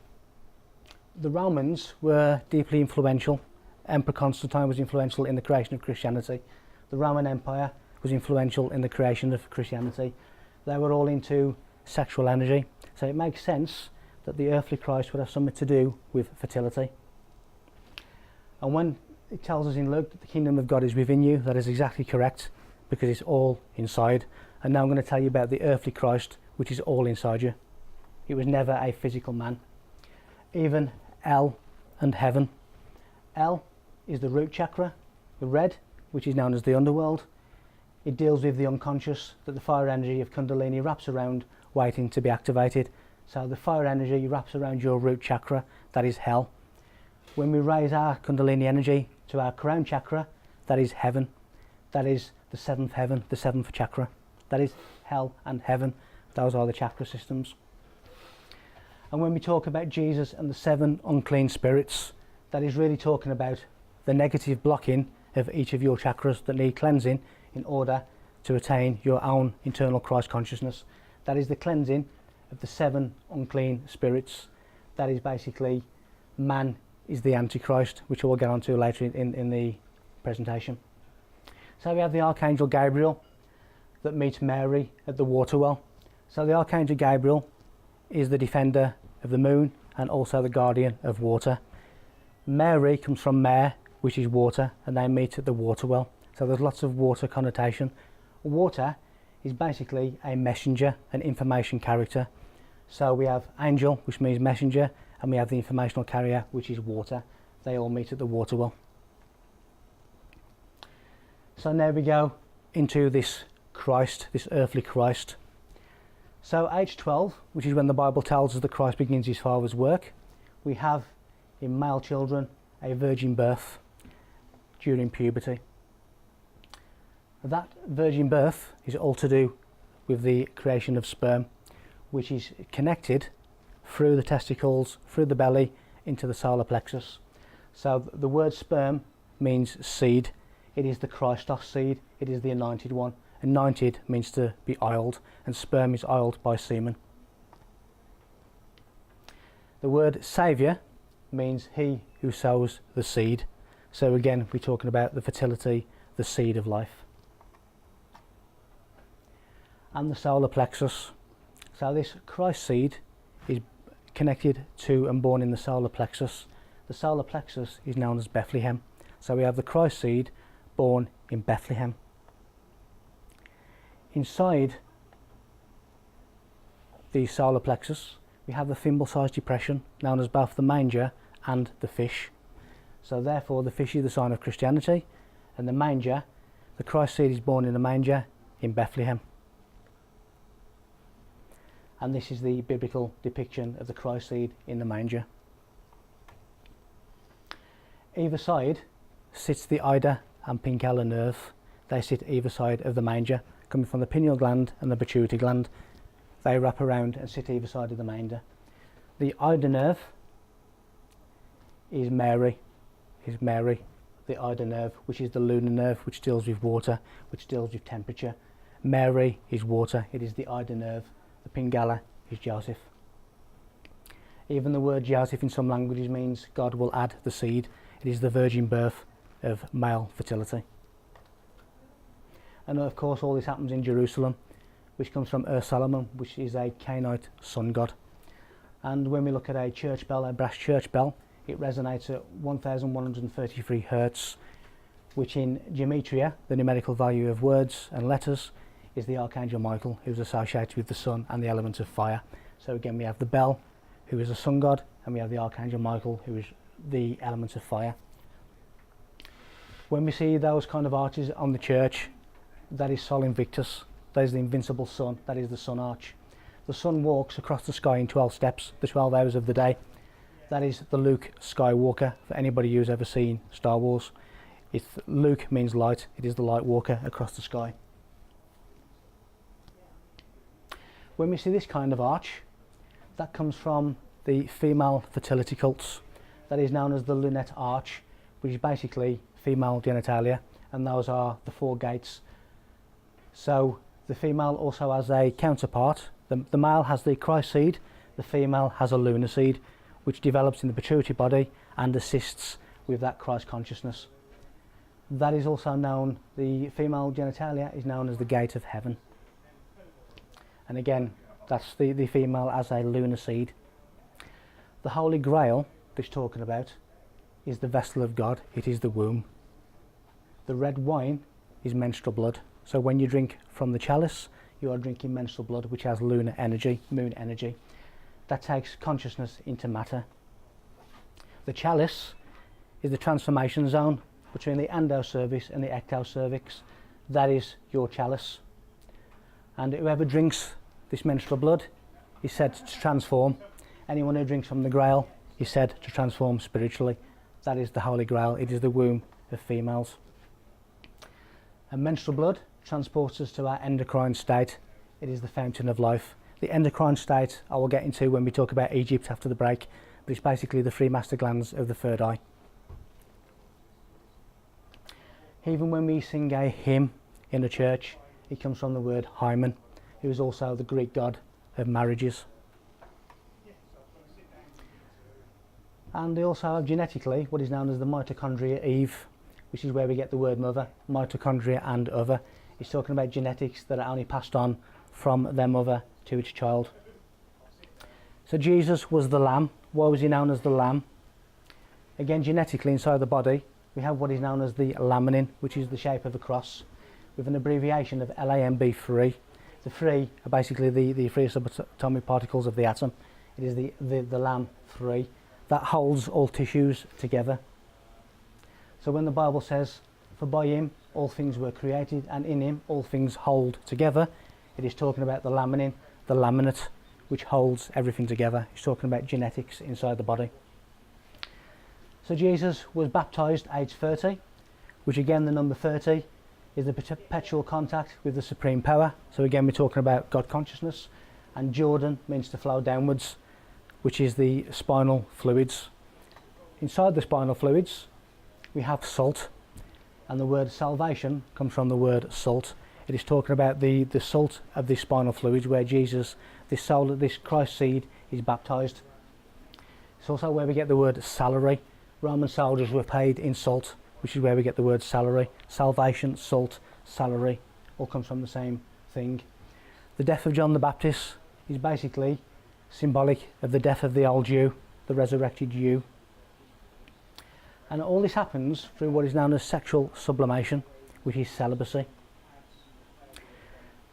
The Romans were deeply influential. Emperor Constantine was influential in the creation of Christianity. The Roman Empire was influential in the creation of Christianity. They were all into sexual energy, so it makes sense that the earthly Christ would have something to do with fertility. And when it tells us in Luke that the kingdom of God is within you, that is exactly correct, because it's all inside. And now I'm going to tell you about the earthly Christ, which is all inside you. It was never a physical man. Even hell and heaven. Hell is the root chakra, the red, which is known as the underworld. It deals with the unconscious that the fire energy of Kundalini wraps around, waiting to be activated. So the fire energy wraps around your root chakra, that is hell. When we raise our Kundalini energy to our crown chakra, that is heaven. That is the 7th heaven, the 7th chakra. That is hell and heaven. Those are the chakra systems. And when we talk about Jesus and the 7 unclean spirits, that is really talking about the negative blocking of each of your chakras that need cleansing in order to attain your own internal Christ consciousness. That is the cleansing of the 7 unclean spirits. That is basically man is the Antichrist, which we'll get onto later in the presentation. So we have the Archangel Gabriel that meets Mary at the water well. So the Archangel Gabriel is the defender of the moon and also the guardian of water. Mary comes from mare, which is water, and they meet at the water well. So there's lots of water connotation. Water is basically a messenger, an information character. So we have angel, which means messenger, and we have the informational carrier, which is water. They all meet at the water well. So now we go into this Christ, this earthly Christ. So age 12, which is when the Bible tells us that Christ begins his Father's work, we have in male children a virgin birth during puberty. That virgin birth is all to do with the creation of sperm, which is connected through the testicles, through the belly, into the solar plexus. So the word sperm means seed. It is the Christos seed. It is the anointed one. Anointed means to be oiled, and sperm is oiled by semen. The word saviour means he who sows the seed. So again, we're talking about the fertility, the seed of life. And the solar plexus. So this Christ seed is connected to and born in the solar plexus. The solar plexus is known as Bethlehem. So we have the Christ seed born in Bethlehem. Inside the solar plexus we have the thimble-sized depression known as both the manger and the fish. So therefore the fish is the sign of Christianity, and the manger, the Christ seed is born in a manger in Bethlehem. And this is the biblical depiction of the Christ seed in the manger. Either side sits the Ida and Pingala nerve. They sit either side of the manger, coming from the pineal gland and the pituitary gland. They wrap around and sit either side of the manger. The Ida nerve is Mary. The Ida nerve, which is the lunar nerve, which deals with water, which deals with temperature. Mary is water. It is the Ida nerve. The Pingala is Joseph. Even the word Joseph in some languages means God will add the seed. It is the virgin birth of male fertility. And of course all this happens in Jerusalem, which comes from Solomon, which is a Canaanite sun god. And when we look at a church bell, a brass church bell, it resonates at 1133 hertz, which in gematria, the numerical value of words and letters, is the Archangel Michael, who is associated with the sun and the element of fire. So again, we have the bell, who is a sun god, and we have the Archangel Michael, who is the element of fire. When we see those kind of arches on the church, that is Sol Invictus. That is the invincible sun. That is the sun arch. The sun walks across the sky in 12 steps, the 12 hours of the day. That is the Luke Skywalker, for anybody who's ever seen Star Wars. Luke means light. It is the light walker across the sky. When we see this kind of arch, that comes from the female fertility cults. That is known as the lunette arch, which is basically female genitalia, and those are the 4 gates. So the female also has a counterpart. The male has the Christ seed, the female has a lunar seed, which develops in the pituitary body and assists with that Christ consciousness. That is also known, the female genitalia is known as the gate of heaven. And again, that's the female as a lunar seed. The Holy Grail that he's talking about is the vessel of God. It is the womb. The red wine is menstrual blood. So when you drink from the chalice, you are drinking menstrual blood, which has lunar energy, moon energy. That takes consciousness into matter. The chalice is the transformation zone between the endocervix and the ectocervix. That is your chalice. And whoever drinks this menstrual blood is said to transform. Anyone who drinks from the Grail is said to transform spiritually. That is the Holy Grail. It is the womb of females. And menstrual blood transports us to our endocrine state. It is the fountain of life. The endocrine state I will get into when we talk about Egypt after the break, but it's basically the 3 master glands of the third eye. Even when we sing a hymn in a church, it comes from the word Hymen, who is also the Greek god of marriages. And they also have genetically what is known as the mitochondria Eve, which is where we get the word mother, mitochondria and other. It's talking about genetics that are only passed on from their mother to its child. So Jesus was the lamb. Why was he known as the lamb? Again, genetically inside the body, we have what is known as the laminin, which is the shape of a cross, with an abbreviation of LAMB3. The 3 are basically the 3 subatomic particles of the atom. It is the LAM3 that holds all tissues together. So when the Bible says, for by him all things were created and in him all things hold together, it is talking about the laminin, the laminate, which holds everything together. It's talking about genetics inside the body. So Jesus was baptized age 30, which again, the number 30 is the perpetual contact with the supreme power. So again, we're talking about God consciousness. And Jordan means to flow downwards, which is the spinal fluids. Inside the spinal fluids, we have salt, and the word salvation comes from the word salt. It is talking about the salt of the spinal fluids, where Jesus, this soul, this Christ seed, is baptized. It's also where we get the word salary. Roman soldiers were paid in salt, which is where we get the word salary. Salvation, salt, salary, all comes from the same thing. The death of John the Baptist is basically symbolic of the death of the old you, the resurrected you. And all this happens through what is known as sexual sublimation, which is celibacy.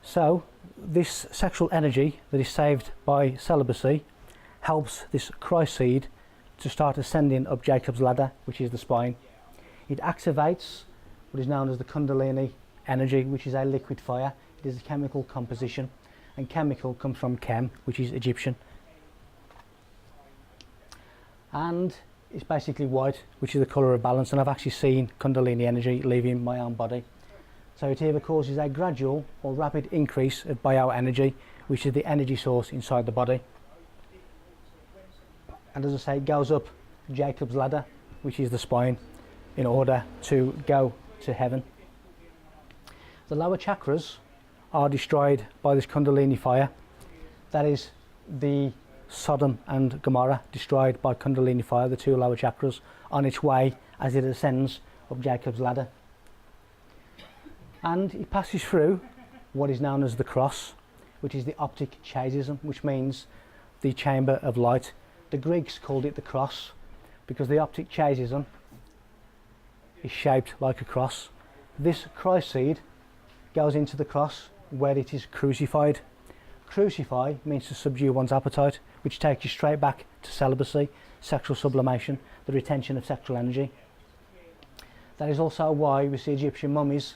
So this sexual energy that is saved by celibacy helps this Christ seed to start ascending up Jacob's ladder, which is the spine. It activates what is known as the Kundalini energy, which is a liquid fire. It is a chemical composition, and chemical comes from chem, which is Egyptian. And it's basically white, which is the colour of balance, and I've actually seen Kundalini energy leaving my own body. So it either causes a gradual or rapid increase of bioenergy, which is the energy source inside the body. And as I say, it goes up Jacob's ladder, which is the spine, in order to go to heaven. The lower chakras are destroyed by this Kundalini fire. That is the Sodom and Gomorrah destroyed by Kundalini fire, the two lower chakras, on its way as it ascends up Jacob's ladder. And it passes through what is known as the cross, which is the optic chasism, which means the chamber of light. The Greeks called it the cross because the optic chasism is shaped like a cross. This Christ seed goes into the cross where it is crucified. Crucify means to subdue one's appetite, which takes you straight back to celibacy, sexual sublimation, the retention of sexual energy. That is also why we see Egyptian mummies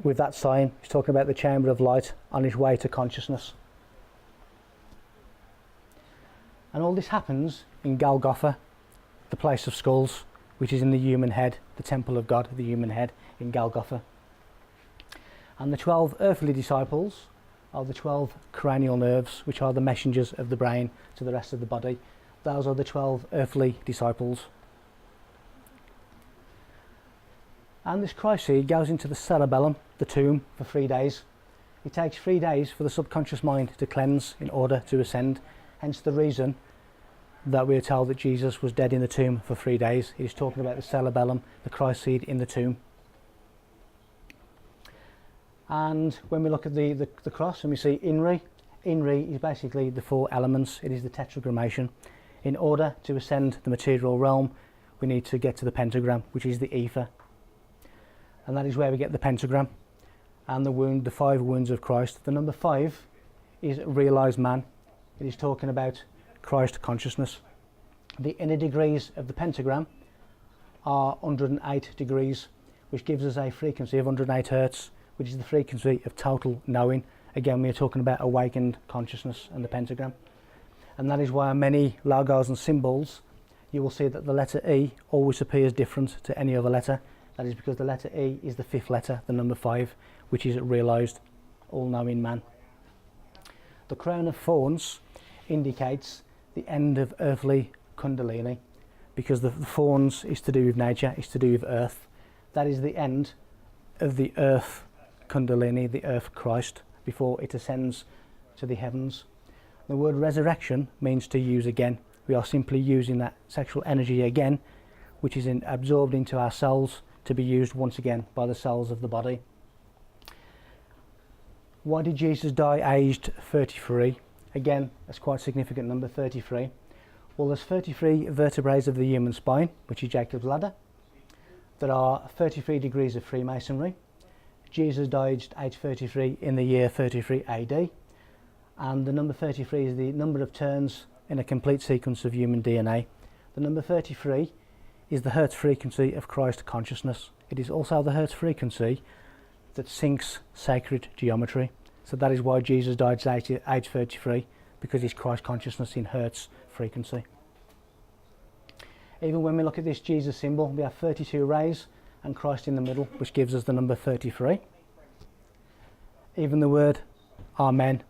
with that sign. He's talking about the chamber of light on his way to consciousness. And all this happens in Golgotha, the place of skulls, which is in the human head, the temple of God, the human head in Golgotha. And the 12 earthly disciples are the 12 cranial nerves, which are the messengers of the brain to the rest of the body. Those are the 12 earthly disciples. And this Christ seed goes into the cerebellum, the tomb, for 3 days. It takes 3 days for the subconscious mind to cleanse in order to ascend. Hence the reason that we are told that Jesus was dead in the tomb for 3 days. He's talking about the cerebellum, the Christ seed in the tomb. And when we look at the cross and we see Inri, Inri is basically the 4 elements. It is the tetragrammation. In order to ascend the material realm, we need to get to the pentagram, which is the ether. And that is where we get the pentagram and the 5 wounds of Christ. The number 5 is realised man. It is talking about Christ consciousness. The inner degrees of the pentagram are 108 degrees, which gives us a frequency of 108 hertz, which is the frequency of total knowing. Again, we are talking about awakened consciousness and the pentagram. And that is why on many logos and symbols, you will see that the letter E always appears different to any other letter. That is because the letter E is the 5th letter, the number 5, which is realised, all-knowing man. The crown of thorns indicates the end of earthly Kundalini, because the thorns is to do with nature, is to do with earth. That is the end of the earth Kundalini, the earth Christ, before it ascends to the heavens. The word resurrection means to use again. We are simply using that sexual energy again, which is absorbed into our cells to be used once again by the cells of the body. Why did Jesus die aged 33? Again, that's quite a significant number, 33. Well, there's 33 vertebrae of the human spine, which is Jacob's ladder. There are 33 degrees of Freemasonry. Jesus died aged 33 in the year 33 AD. And the number 33 is the number of turns in a complete sequence of human DNA. The number 33 is the Hertz frequency of Christ consciousness. It is also the Hertz frequency that syncs sacred geometry. So that is why Jesus died at age 33, because he's Christ consciousness in Hertz frequency. Even when we look at this Jesus symbol, we have 32 rays and Christ in the middle, which gives us the number 33. Even the word Amen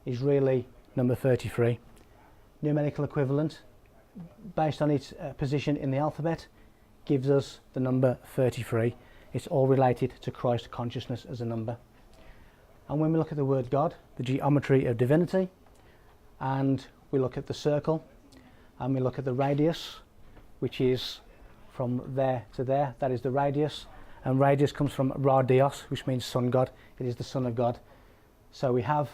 is really number 33. Numerical equivalent, based on its position in the alphabet, gives us the number 33. It's all related to Christ consciousness as a number. And when we look at the word God, the geometry of divinity, and we look at the circle, and we look at the radius, which is from there to there, that is the radius, and radius comes from radios, which means sun god. It is the Son of God. So we have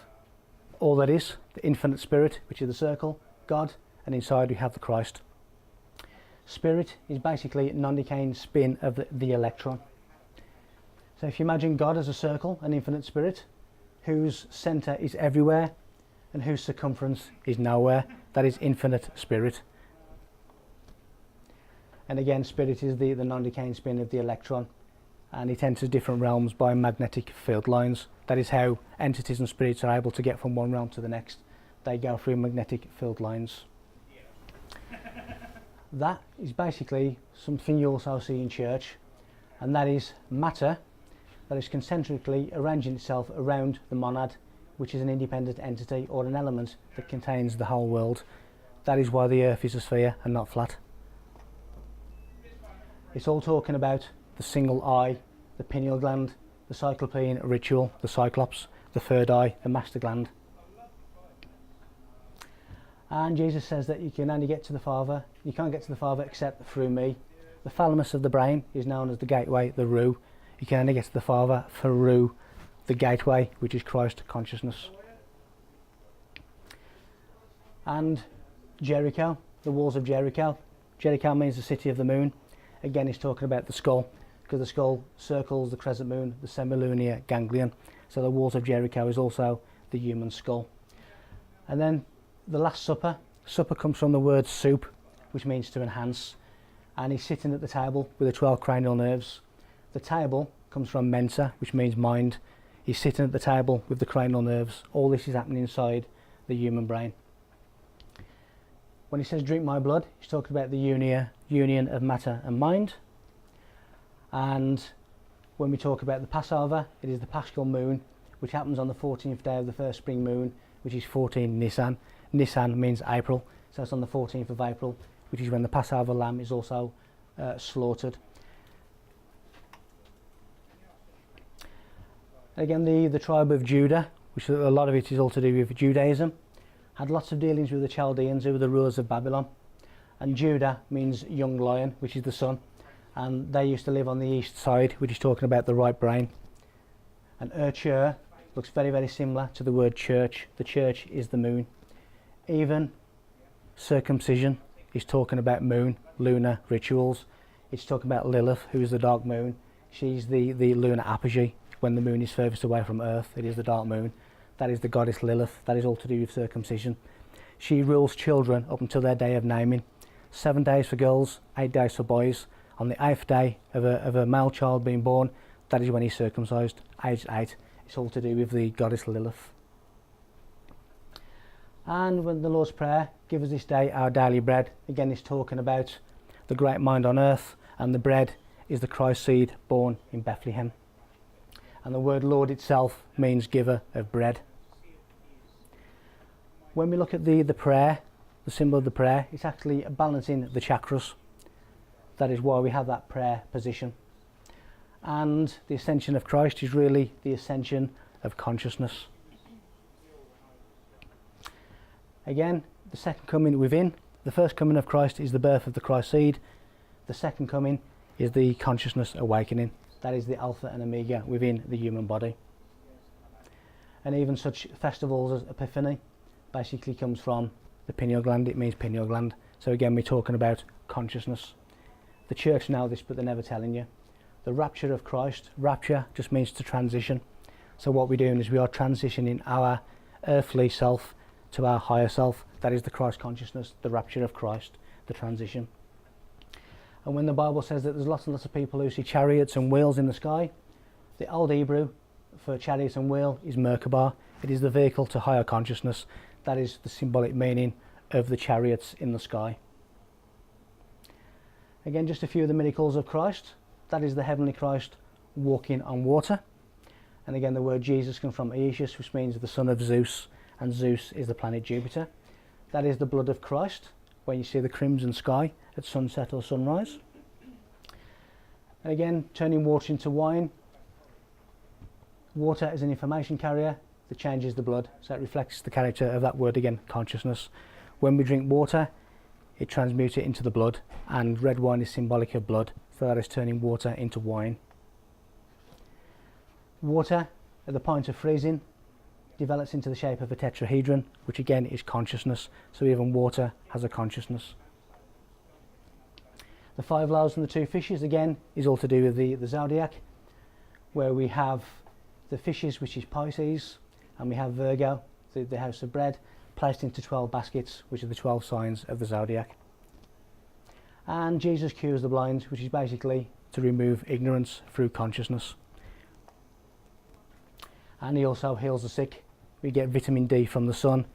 all that is, the infinite spirit, which is the circle, God, and inside we have the Christ. Spirit is basically a non-decaying spin of the electron. So if you imagine God as a circle, an infinite spirit, whose centre is everywhere and whose circumference is nowhere, that is infinite spirit. And again, spirit is the non-decaying spin of the electron, and it enters different realms by magnetic field lines. That is how entities and spirits are able to get from one realm to the next. They go through magnetic field lines. That is basically something you also see in church, and that is matter that is concentrically arranging itself around the monad, which is an independent entity or an element that contains the whole world. That is why the earth is a sphere and not flat. It's all talking about the single eye, the pineal gland, the cyclopean ritual, the cyclops, the third eye, the master gland. And Jesus says that you can only get to the Father, you can't get to the Father except through me. The thalamus of the brain is known as the gateway, the Ru. You can only get to the Father through the gateway, which is Christ consciousness. And Jericho, the walls of Jericho. Jericho means the city of the moon. Again, it's talking about the skull, because the skull circles the crescent moon, the semilunar ganglion. So the walls of Jericho is also the human skull. And then the Last Supper. Supper comes from the word soup, which means to enhance. And he's sitting at the table with the 12 cranial nerves. The table comes from mensa, which means mind. He's sitting at the table with the cranial nerves. All this is happening inside the human brain. When he says drink my blood, he's talking about the union of matter and mind. And when we talk about the Passover, it is the Paschal moon, which happens on the 14th day of the first spring moon, which is 14 Nisan. Nisan means April, so it's on the 14th of April, which is when the Passover lamb is also slaughtered. Again, the tribe of Judah, which a lot of it is all to do with Judaism, had lots of dealings with the Chaldeans, who were the rulers of Babylon. And Judah means young lion, which is the sun. And they used to live on the east side, which is talking about the right brain. And Ur looks very, very similar to the word church. The church is the moon. Even circumcision is talking about moon, lunar rituals. It's talking about Lilith, who is the dark moon. She's the lunar apogee. When the moon is furthest away from Earth, it is the dark moon. That is the goddess Lilith. That is all to do with circumcision. She rules children up until their day of naming. 7 days for girls, 8 days for boys. On the 8th day of a male child being born, that is when he's circumcised, aged 8. It's all to do with the goddess Lilith. And when the Lord's Prayer, give us this day our daily bread, again it's talking about the great mind on earth, and the bread is the Christ seed born in Bethlehem. And the word Lord itself means giver of bread. When we look at the prayer, the symbol of the prayer, it's actually balancing the chakras. That is why we have that prayer position. And the ascension of Christ is really the ascension of consciousness. Again, the second coming within. The first coming of Christ is the birth of the Christ seed. The second coming is the consciousness awakening. That is the alpha and omega within the human body. And even such festivals as Epiphany basically comes from the pineal gland. It means pineal gland. So again, we're talking about consciousness. The church know this, but they're never telling you. The rapture of Christ. Rapture just means to transition. So what we're doing is we are transitioning our earthly self to our higher self. That is the Christ consciousness, the rapture of Christ, the transition. And when the Bible says that there's lots and lots of people who see chariots and wheels in the sky, the old Hebrew for chariots and wheel is Merkabah. It is the vehicle to higher consciousness. That is the symbolic meaning of the chariots in the sky. Again, just a few of the miracles of Christ. That is the heavenly Christ walking on water. And again, the word Jesus comes from Aetius, which means the son of Zeus, and Zeus is the planet Jupiter. That is the blood of Christ, when you see the crimson sky at sunset or sunrise. And again, turning water into wine. Water is an information carrier that changes the blood, so it reflects the character of that word again, consciousness. When we drink water, it transmutes it into the blood, and red wine is symbolic of blood, so that is turning water into wine. Water, at the point of freezing, develops into the shape of a tetrahedron, which again is consciousness, so even water has a consciousness. The 5 loaves and the 2 fishes again is all to do with the zodiac, where we have the fishes, which is Pisces, and we have Virgo, the house of bread, placed into 12 baskets, which are the 12 signs of the zodiac. And Jesus cures the blind, which is basically to remove ignorance through consciousness. And he also heals the sick. We get vitamin D from the sun,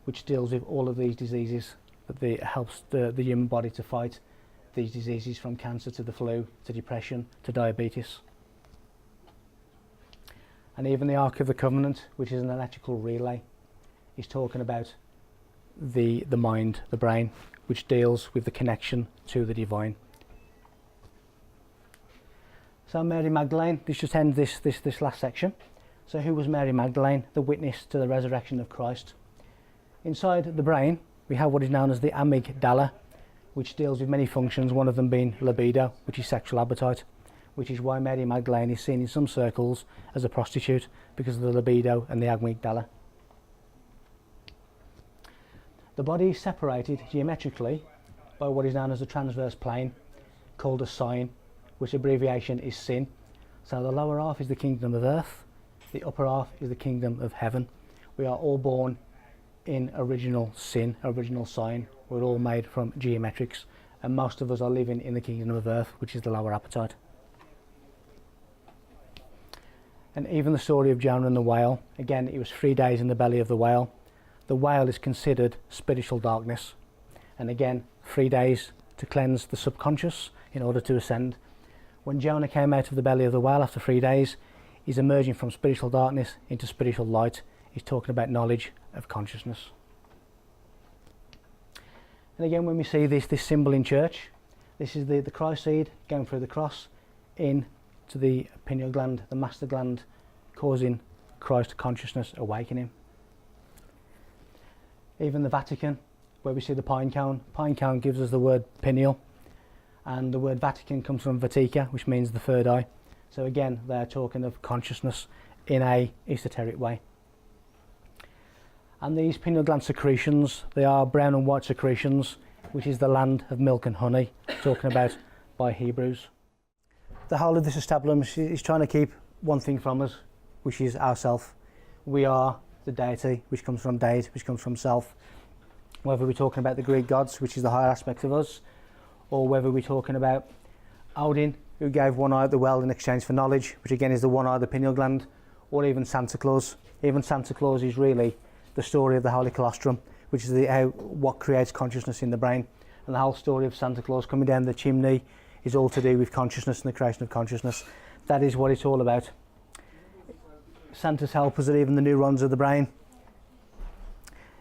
which deals with all of these diseases that helps the human body to fight these diseases, from cancer to the flu to depression to diabetes. And even the Ark of the Covenant, which is an electrical relay, is talking about the mind, the brain, which deals with the connection to the divine. So Mary Magdalene, this just ends this last section. So who was Mary Magdalene? The witness to the resurrection of Christ. Inside the brain, we have what is known as the amygdala, which deals with many functions, one of them being libido, which is sexual appetite, which is why Mary Magdalene is seen in some circles as a prostitute, because of the libido and the amygdala. The body is separated geometrically by what is known as a transverse plane, called a sign, which abbreviation is sin. So the lower half is the kingdom of earth, the upper half is the kingdom of heaven. We are all born in original sin, original sign. We're all made from geometrics, and most of us are living in the kingdom of earth, which is the lower appetite. And even the story of Jonah and the whale, again, it was 3 days in the belly of the whale. The whale is considered spiritual darkness, and again 3 days to cleanse the subconscious in order to ascend. When Jonah came out of the belly of the whale after 3 days, he's emerging from spiritual darkness into spiritual light. He's talking about knowledge of consciousness. And again, when we see this symbol in church, this is the Christ seed going through the cross in to the pineal gland, the master gland, causing Christ consciousness awakening. Even the Vatican, where we see the pine cone gives us the word pineal, and the word Vatican comes from Vatica, which means the third eye. So again, they're talking of consciousness in a esoteric way. And these pineal gland secretions, they are brown and white secretions, which is the land of milk and honey, talking about by Hebrews. The whole of this establishment is trying to keep one thing from us, which is ourself. We are the deity, which comes from deity, which comes from self. Whether we're talking about the Greek gods, which is the higher aspect of us, or whether we're talking about Odin, who gave one eye at the well in exchange for knowledge, which again is the one eye of the pineal gland, or even Santa Claus. Even Santa Claus is really the story of the Holy Colostrum, which is what creates consciousness in the brain. And the whole story of Santa Claus coming down the chimney is all to do with consciousness and the creation of consciousness. That is what it's all about. Santa's helpers are even the neurons of the brain.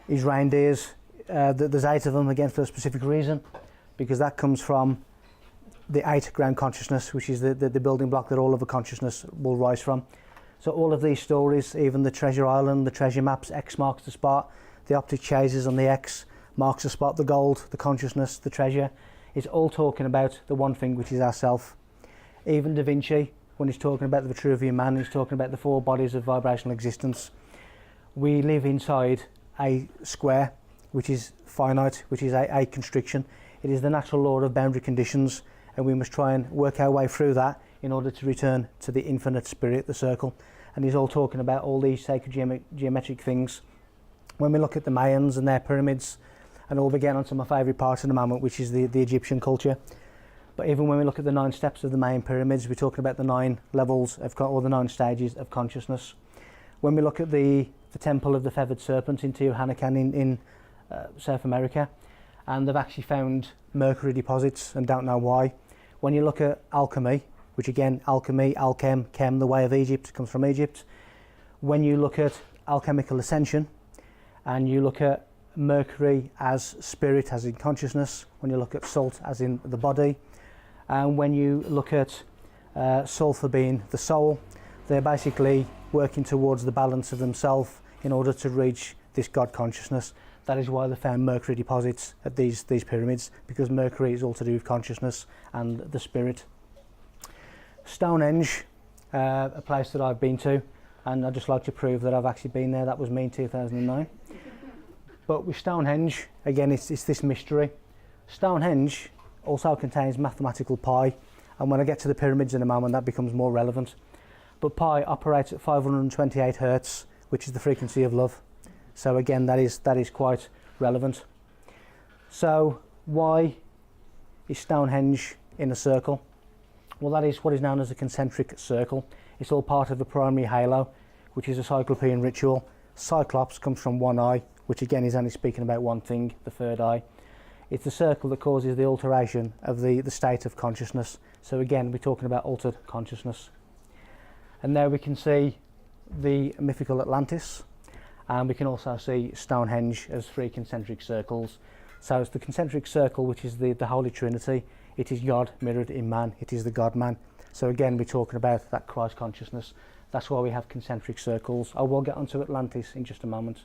His reindeers, there's 8 of them, again for a specific reason, because that comes from the 8 ground consciousness, which is the building block that all of a consciousness will rise from. So all of these stories, even the treasure island, the treasure maps, X marks the spot, the optic chasers on the X marks the spot, the gold, the consciousness, the treasure, is all talking about the one thing, which is ourself. Even Da Vinci, when he's talking about the Vitruvian Man, he's talking about the 4 bodies of vibrational existence. We live inside a square, which is finite, which is a constriction. It is the natural law of boundary conditions, and we must try and work our way through that in order to return to the infinite spirit, the circle. And he's all talking about all these sacred geometric things. When we look at the Mayans and their pyramids, and we'll be getting onto my favourite part in a moment, which is the Egyptian culture. But even when we look at the 9 steps of the Mayan pyramids, we're talking about the 9 levels or the 9 stages of consciousness. When we look at the temple of the feathered serpent in Teotihuacan in South America, and they've actually found mercury deposits and don't know why. When you look at alchemy, which again, alchemy, alchem, chem, the way of Egypt, comes from Egypt. When you look at alchemical ascension, and you look at mercury as spirit, as in consciousness, when you look at salt as in the body, and when you look at sulfur being the soul, they're basically working towards the balance of themselves in order to reach this God consciousness. That is why they found mercury deposits at these pyramids, because mercury is all to do with consciousness and the spirit. Stonehenge, a place that I've been to, and I'd just like to prove that I've actually been there. That was me in 2009. But with Stonehenge, again, it's this mystery. Stonehenge also contains mathematical pi, and when I get to the pyramids in a moment, that becomes more relevant. But pi operates at 528 hertz, which is the frequency of love. So again, that is quite relevant. So why is Stonehenge in a circle? Well, that is what is known as a concentric circle. It's all part of a primary halo, which is a cyclopean ritual. Cyclops comes from one eye, which again is only speaking about one thing, the third eye. It's the circle that causes the alteration of the state of consciousness. So again, we're talking about altered consciousness. And there we can see the mythical Atlantis, and we can also see Stonehenge as 3 concentric circles. So it's the concentric circle, which is the Holy Trinity. It is God mirrored in man. It is the God-man. So again, we're talking about that Christ consciousness. That's why we have concentric circles. I will get onto Atlantis in just a moment.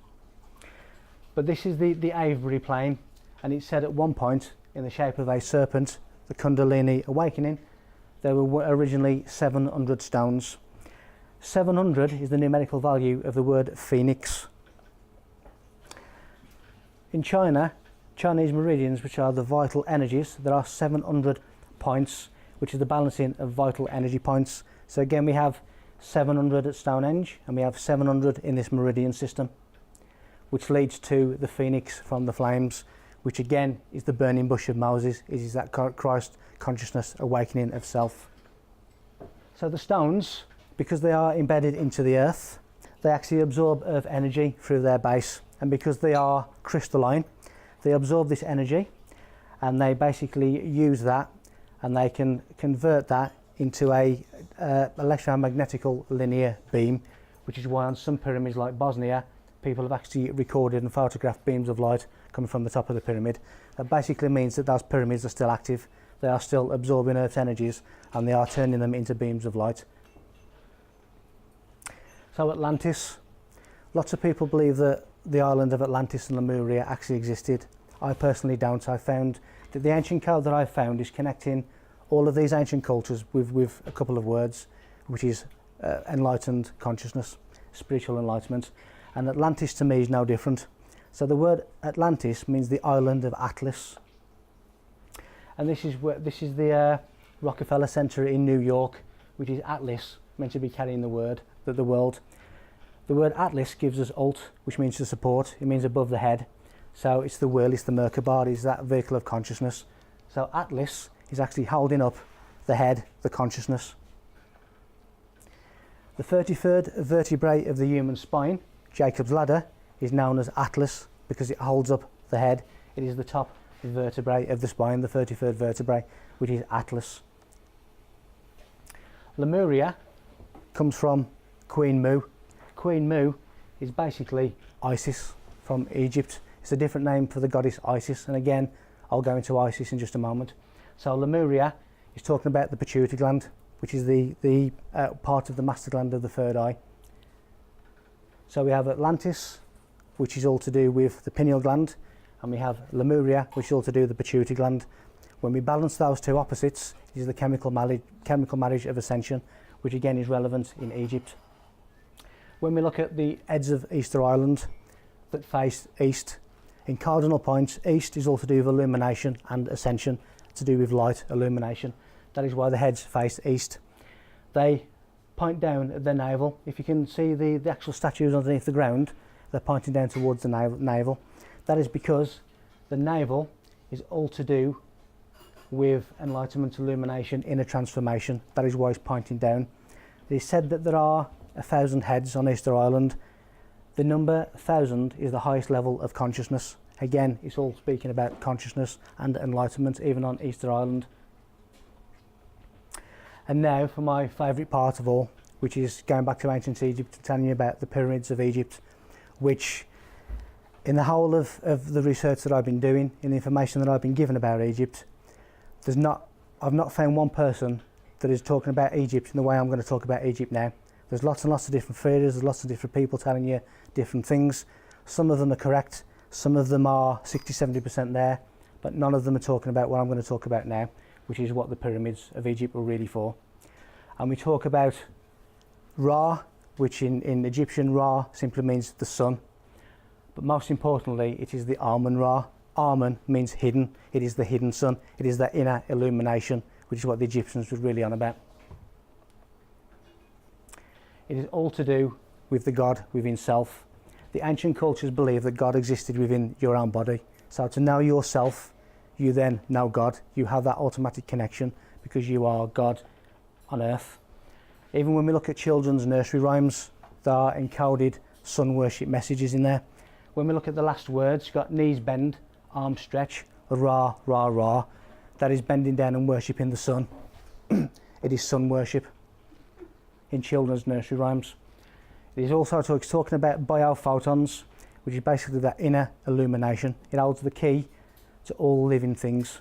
But this is the Avebury plane, and it's said at one point, in the shape of a serpent, the Kundalini awakening, there were originally 700 stones. 700 is the numerical value of the word phoenix. In China, Chinese meridians, which are the vital energies, there are 700 points, which is the balancing of vital energy points. So again, we have 700 at Stonehenge, and we have 700 in this meridian system, which leads to the phoenix from the flames, which again is the burning bush of Moses. It is that Christ consciousness awakening of self. So the stones, because they are embedded into the earth, they actually absorb earth energy through their base, and because they are crystalline, they absorb this energy and they basically use that, and they can convert that into a electromagnetical linear beam, which is why on some pyramids like Bosnia, people have actually recorded and photographed beams of light coming from the top of the pyramid. That basically means that those pyramids are still active. They are still absorbing Earth's energies, and they are turning them into beams of light. So Atlantis, lots of people believe that the island of Atlantis and Lemuria actually existed. I personally don't. I found that the ancient code that I found is connecting all of these ancient cultures with a couple of words, which is enlightened consciousness, spiritual enlightenment. And Atlantis to me is no different. So the word Atlantis means the island of Atlas. And this is the Rockefeller Center in New York, which is Atlas, meant to be carrying the word, the world. The word Atlas gives us alt, which means to support. It means above the head. So it's the will, it's the Merkaba, it's that vehicle of consciousness. So Atlas is actually holding up the head, the consciousness. The 33rd vertebrae of the human spine, Jacob's ladder, is known as Atlas because it holds up the head. It is the top vertebrae of the spine, the 33rd vertebrae, which is Atlas. Lemuria comes from Queen Mu. Queen Mu is basically Isis from Egypt. It's a different name for the goddess Isis, and again, I'll go into Isis in just a moment. So Lemuria is talking about the pituitary gland, which is the part of the master gland of the third eye. So we have Atlantis, which is all to do with the pineal gland, and we have Lemuria, which is all to do with the pituitary gland. When we balance those two opposites, it is the chemical marriage of ascension, which again is relevant in Egypt. When we look at the heads of Easter Island that face east, in cardinal points, east is all to do with illumination and ascension, to do with light, illumination. That is why the heads face east. They point down at their navel. If you can see the actual statues underneath the ground, they're pointing down towards the navel. That is because the navel is all to do with enlightenment, illumination, inner transformation. That is why it's pointing down. It is said that there are 1,000 heads on Easter Island. The number 1,000 is the highest level of consciousness. Again, it's all speaking about consciousness and enlightenment, even on Easter Island. And now for my favourite part of all, which is going back to ancient Egypt and telling you about the pyramids of Egypt, which in the whole of the research that I've been doing, in the information that I've been given about Egypt, I've not found one person that is talking about Egypt in the way I'm going to talk about Egypt now. There's lots and lots of different theories, there's lots of different people telling you different things. Some of them are correct, some of them are 60-70% there, but none of them are talking about what I'm going to talk about now, which is what the pyramids of Egypt were really for. And we talk about Ra, which in Egyptian Ra simply means the sun, but most importantly it is the Amun Ra. Amun means hidden. It is the hidden sun. It is that inner illumination, which is what the Egyptians were really on about. It is all to do with the God within self. The ancient cultures believe that God existed within your own body. So to know yourself, you then know God. You have that automatic connection because you are God on earth. Even when we look at children's nursery rhymes, there are encoded sun worship messages in there. When we look at the last words, you've got knees bend, arms stretch, Ra, Ra, Ra, that is bending down and worshipping the sun. It is sun worship in children's nursery rhymes. It is also talking about biophotons, which is basically that inner illumination. It holds the key to all living things.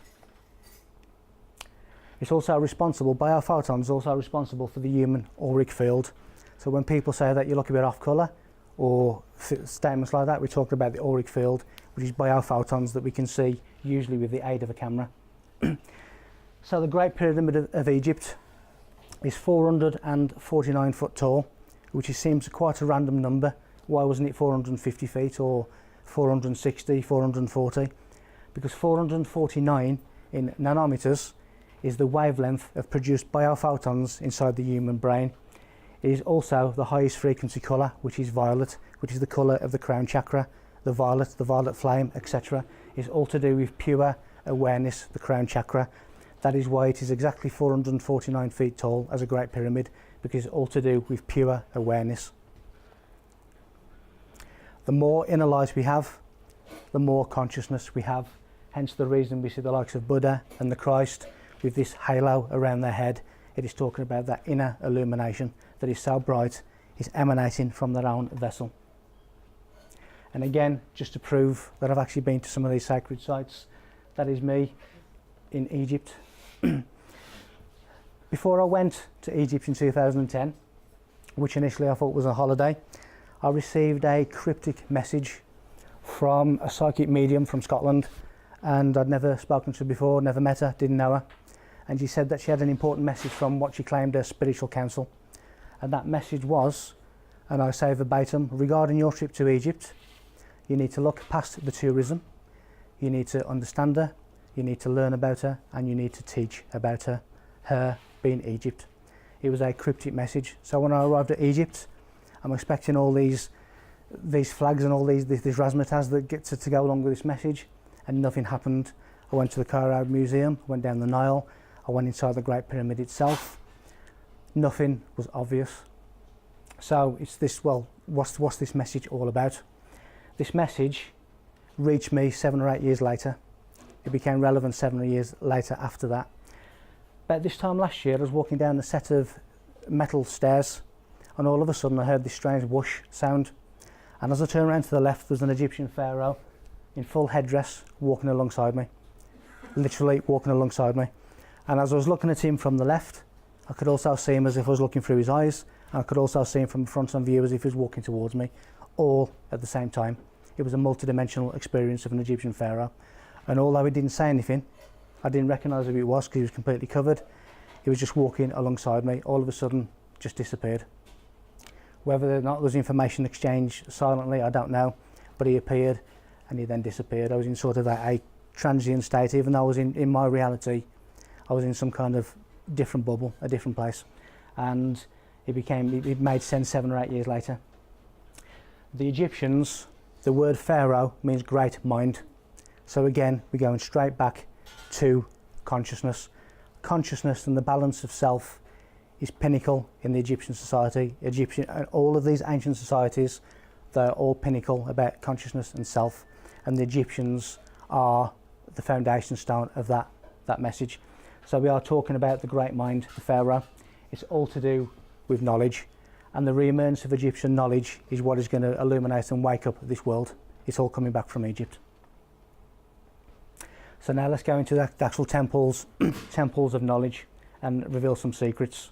It's also responsible, biophotons is also responsible for the human auric field. So when people say that you look a bit off colour, or statements like that, we're talking about the auric field, which is biophotons that we can see usually with the aid of a camera. So the Great Pyramid of Egypt is 449 foot tall, which seems quite a random number. Why wasn't it 450 feet or 460, 440? Because 449 in nanometers is the wavelength of produced biophotons inside the human brain. It is also the highest frequency colour, which is violet, which is the colour of the crown chakra. The violet flame, etc. is all to do with pure awareness, the crown chakra. That is why it is exactly 449 feet tall as a Great Pyramid, because it's all to do with pure awareness. The more inner light we have, the more consciousness we have. Hence the reason we see the likes of Buddha and the Christ with this halo around their head. It is talking about that inner illumination that is so bright, is emanating from their own vessel. And again, just to prove that I've actually been to some of these sacred sites, that is me in Egypt. Before I went to Egypt in 2010, which initially I thought was a holiday, I received a cryptic message from a psychic medium from Scotland, and I'd never spoken to her before, never met her, didn't know her. And she said that she had an important message from what she claimed her spiritual council. And that message was, and I say verbatim, regarding your trip to Egypt, you need to look past the tourism, you need to understand her, you need to learn about her, and you need to teach about her being Egypt. It was a cryptic message. So when I arrived at Egypt, I'm expecting all these flags and all these razzmatazz that get to go along with this message, and nothing happened. I went to the Cairo Museum, went down the Nile, I went inside the Great Pyramid itself. Nothing was obvious. So it's this, well, what's this message all about? This message reached me 7 or 8 years later. It became relevant 7 years later after that. About this time last year, I was walking down a set of metal stairs, and all of a sudden I heard this strange whoosh sound. And as I turned around to the left, there was an Egyptian pharaoh in full headdress walking alongside me. Literally walking alongside me. And as I was looking at him from the left, I could also see him as if I was looking through his eyes, and I could also see him from front on view as if he was walking towards me, all at the same time. It was a multi-dimensional experience of an Egyptian pharaoh. And although he didn't say anything, I didn't recognise who he was because he was completely covered. He was just walking alongside me, all of a sudden just disappeared. Whether or not there was information exchanged silently, I don't know, but he appeared and he then disappeared. I was in sort of a transient state, even though I was in my reality, I was in some kind of different bubble, a different place. And it made sense 7 or 8 years later. The Egyptians, the word pharaoh means great mind. So again, we're going straight back to consciousness. Consciousness and the balance of self is pinnacle in the Egyptian society. And all of these ancient societies, they're all pinnacle about consciousness and self. And the Egyptians are the foundation stone of that message. So we are talking about the great mind, the pharaoh. It's all to do with knowledge. And the re-emergence of Egyptian knowledge is what is going to illuminate and wake up this world. It's all coming back from Egypt. So now let's go into the actual temples, temples of knowledge, and reveal some secrets.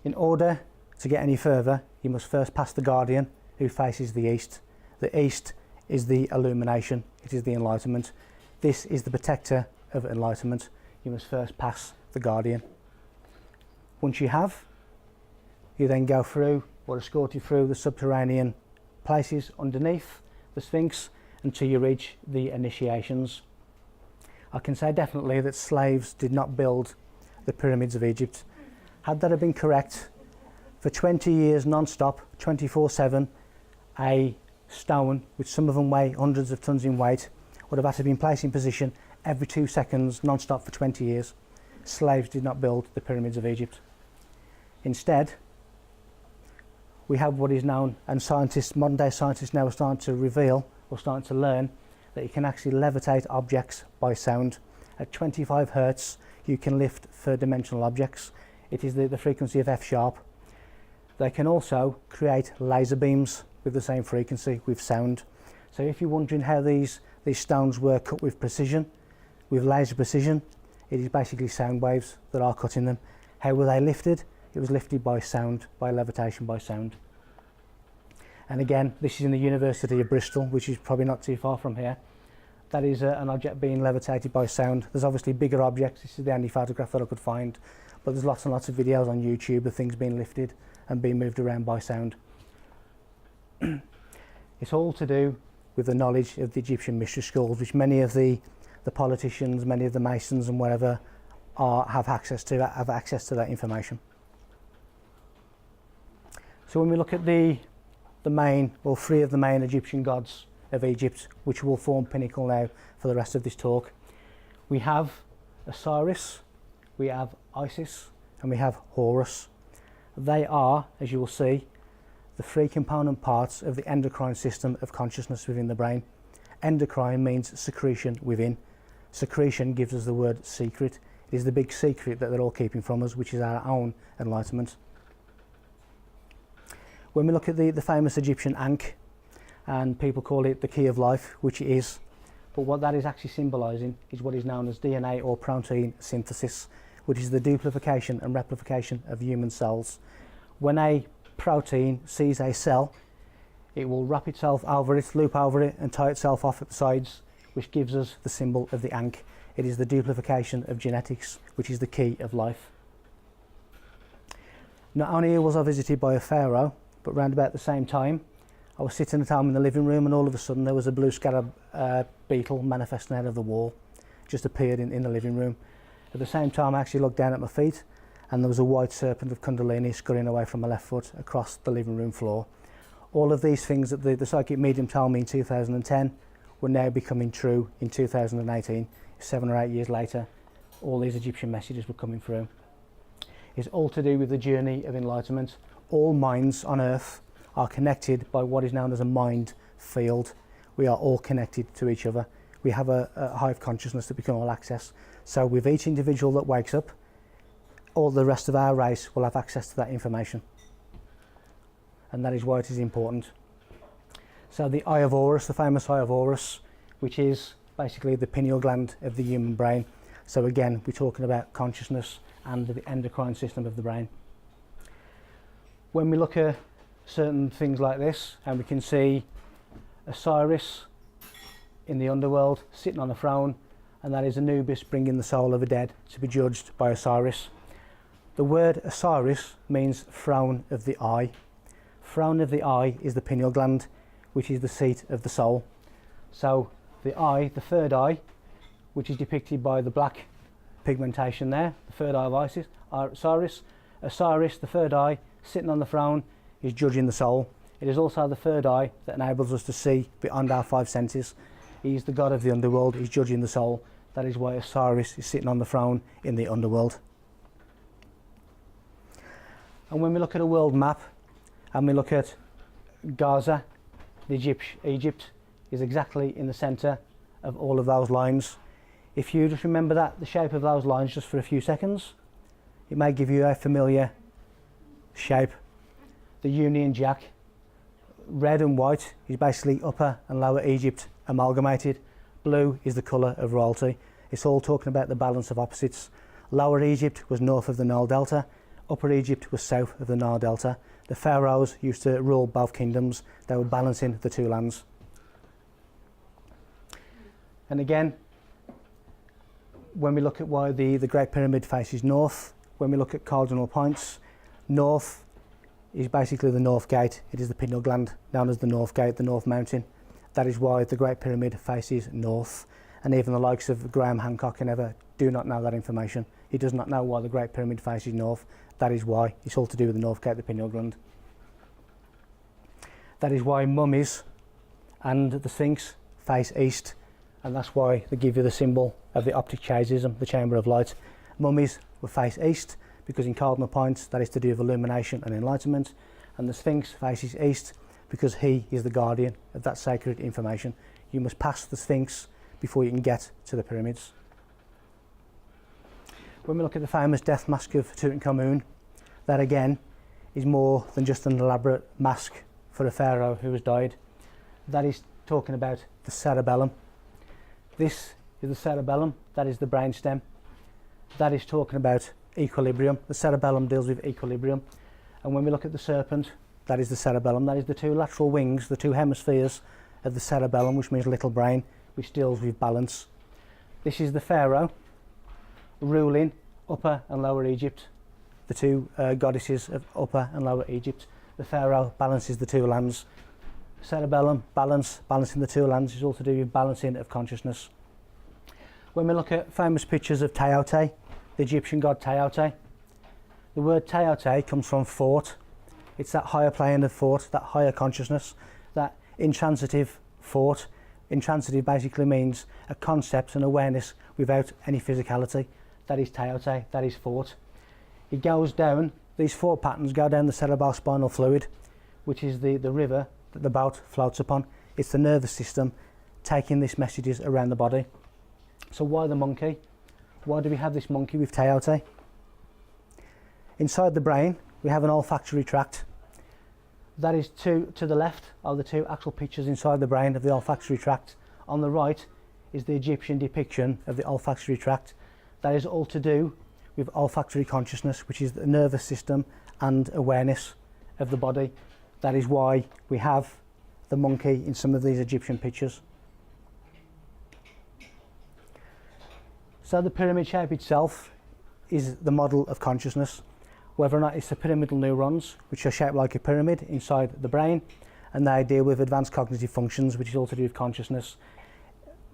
In order to get any further, you must first pass the guardian, who faces the east. The east is the illumination, it is the enlightenment. This is the protector of enlightenment. You must first pass the guardian. Once you have, you then go through, or escort you through the subterranean places underneath the Sphinx until you reach the initiations. I can say definitely that slaves did not build the pyramids of Egypt. Had that have been correct, for 20 years non-stop, 24/7, a stone, which some of them weigh hundreds of tons in weight, would have had to be placed in position every 2 seconds non-stop for 20 years. Slaves did not build the pyramids of Egypt. Instead, we have what is known, and scientists, modern day scientists now are starting to reveal, or starting to learn, that you can actually levitate objects by sound. At 25 hertz you can lift third dimensional objects. It is the frequency of F sharp. They can also create laser beams with the same frequency with sound. So if you're wondering how these stones were cut with precision, with laser precision, it is basically sound waves that are cutting them. How were they lifted? It was lifted by sound, by levitation by sound. And again, this is in the University of Bristol, which is probably not too far from here. That is an object being levitated by sound. There's obviously bigger objects. This is the only photograph that I could find, but there's lots and lots of videos on YouTube of things being lifted and being moved around by sound. It's all to do with the knowledge of the Egyptian mystery schools, which many of the politicians, many of the Masons and whatever have access to that information. So when we look at the main, or three of the main Egyptian gods of Egypt, which will form pinnacle now for the rest of this talk, we have Osiris, we have Isis, and we have Horus. They are, as you will see, the three component parts of the endocrine system of consciousness within the brain. Endocrine means secretion within. Secretion gives us the word secret. It is the big secret that they're all keeping from us, which is our own enlightenment. When we look at the famous Egyptian Ankh, and people call it the key of life, which it is, but what that is actually symbolising is what is known as DNA or protein synthesis, which is the duplication and replication of human cells. When a protein sees a cell, it will wrap itself over it, loop over it, and tie itself off at the sides, which gives us the symbol of the Ankh. It is the duplication of genetics, which is the key of life. Not only was I visited by a pharaoh, but round about the same time, I was sitting at home in the living room, and all of a sudden there was a blue scarab beetle manifesting out of the wall, just appeared in the living room. At the same time I actually looked down at my feet, and there was a white serpent of Kundalini scurrying away from my left foot across the living room floor. All of these things that the psychic medium told me in 2010 were now becoming true in 2018. 7 or 8 years later, all these Egyptian messages were coming through. It's all to do with the journey of enlightenment. All minds on earth are connected by what is known as a mind field. We are all connected to each other. We have a hive consciousness that we can all access. So with each individual that wakes up, all the rest of our race will have access to that information. And that is why it is important. So the Eye of Horus, the famous Eye of Horus, which is basically the pineal gland of the human brain. So again, we're talking about consciousness and the endocrine system of the brain. When we look at certain things like this, and we can see Osiris in the underworld sitting on a throne, and that is Anubis bringing the soul of the dead to be judged by Osiris. The word Osiris means throne of the eye. Throne of the eye is the pineal gland, which is the seat of the soul. So the eye, the third eye, which is depicted by the black pigmentation there, the third eye of Osiris. Osiris, the third eye, sitting on the throne, is judging the soul. It is also the third eye that enables us to see beyond our five senses. He is the god of the underworld, he's judging the soul. That is why Osiris is sitting on the throne in the underworld. And when we look at a world map, and we look at Gaza, Egypt is exactly in the centre of all of those lines. If you just remember that, the shape of those lines just for a few seconds, it may give you a familiar shape. The Union Jack, red and white, is basically Upper and Lower Egypt amalgamated. Blue is the colour of royalty. It's all talking about the balance of opposites. Lower Egypt was north of the Nile Delta, Upper Egypt was south of the Nile Delta. The pharaohs used to rule both kingdoms. They were balancing the two lands. And again, when we look at why the Great Pyramid faces north, when we look at cardinal points, north is basically the North Gate. It is the pineal gland known as the North Gate, the North Mountain. That is why the Great Pyramid faces north. And even the likes of Graham Hancock and ever do not know that information. He does not know why the Great Pyramid faces north. That is why. It's all to do with the North Gate, the pineal gland. That is why mummies and the Sphinx face east, and that's why they give you the symbol of the optic chasism, the chamber of light. Mummies will face east because in cardinal points that is to do with illumination and enlightenment, and the Sphinx faces east because he is the guardian of that sacred information. You must pass the Sphinx before you can get to the pyramids. When we look at the famous death mask of Tutankhamun, that again is more than just an elaborate mask for a pharaoh who has died. That is talking about the cerebellum. This is the cerebellum, that is the brainstem. That is talking about equilibrium. The cerebellum deals with equilibrium. And when we look at the serpent, that is the cerebellum. That is the two lateral wings, the two hemispheres of the cerebellum, which means little brain, which deals with balance. This is the pharaoh ruling Upper and Lower Egypt, the two goddesses of Upper and Lower Egypt. The pharaoh balances the two lands. Cerebellum, balancing the two lands, is all to do with balancing of consciousness. When we look at famous pictures of Teote, the Egyptian god Teote, the word Teote comes from fort. It's that higher plane of thought, that higher consciousness, that intransitive thought. Intransitive basically means a concept and awareness without any physicality. That is Teote, that is thought. It goes down, these thought patterns go down the cerebrospinal fluid, which is the river that the boat floats upon. It's the nervous system taking these messages around the body. So why the monkey? Why do we have this monkey with Teote? Inside the brain, we have an olfactory tract. That is to the left are the two actual pictures inside the brain of the olfactory tract. On the right is the Egyptian depiction of the olfactory tract. That is all to do with olfactory consciousness, which is the nervous system and awareness of the body. That is why we have the monkey in some of these Egyptian pictures. So the pyramid shape itself is the model of consciousness. Whether or not it's the pyramidal neurons, which are shaped like a pyramid inside the brain, and they deal with advanced cognitive functions, which is all to do with consciousness.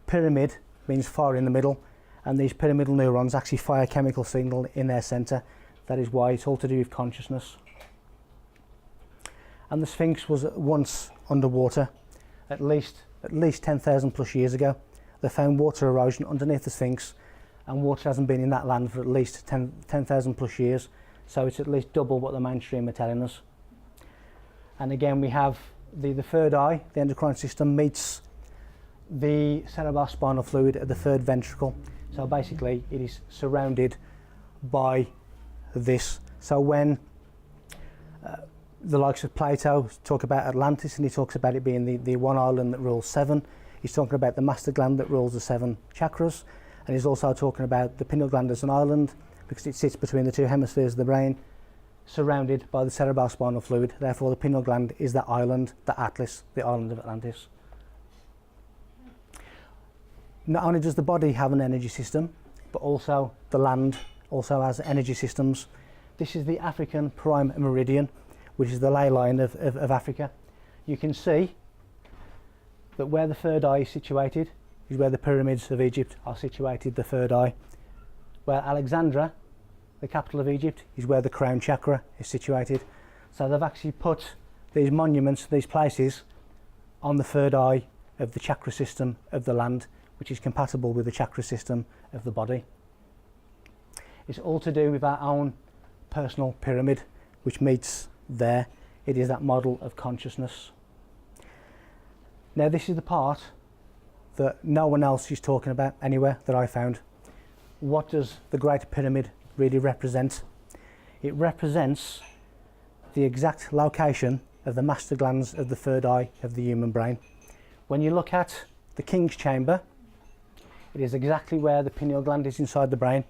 Pyramid means fire in the middle, and these pyramidal neurons actually fire a chemical signal in their centre. That is why it's all to do with consciousness. And the Sphinx was once underwater, at least 10,000 plus years ago. They found water erosion underneath the Sphinx, and water hasn't been in that land for at least 10,000 plus years. So it's at least double what the mainstream are telling us. And again, we have the third eye, the endocrine system, meets the cerebrospinal fluid at the third ventricle. So basically, it is surrounded by this. So when the likes of Plato talk about Atlantis, and he talks about it being the one island that rules seven, he's talking about the master gland that rules the seven chakras, and he's also talking about the pineal gland as an island, because it sits between the two hemispheres of the brain, surrounded by the cerebrospinal fluid. Therefore, the pineal gland is that island, the Atlas, the island of Atlantis. Not only does the body have an energy system, but also the land also has energy systems. This is the African prime meridian, which is the ley line of Africa. You can see that where the third eye is situated is where the pyramids of Egypt are situated, the third eye. Where Alexandria, the capital of Egypt, is where the crown chakra is situated. So they've actually put these monuments, these places, on the third eye of the chakra system of the land, which is compatible with the chakra system of the body. It's all to do with our own personal pyramid, which meets there. It is that model of consciousness. Now, this is the part that no one else is talking about anywhere that I found. What does the Great Pyramid really represent? It represents the exact location of the master glands of the third eye of the human brain. When you look at the King's Chamber, it is exactly where the pineal gland is inside the brain.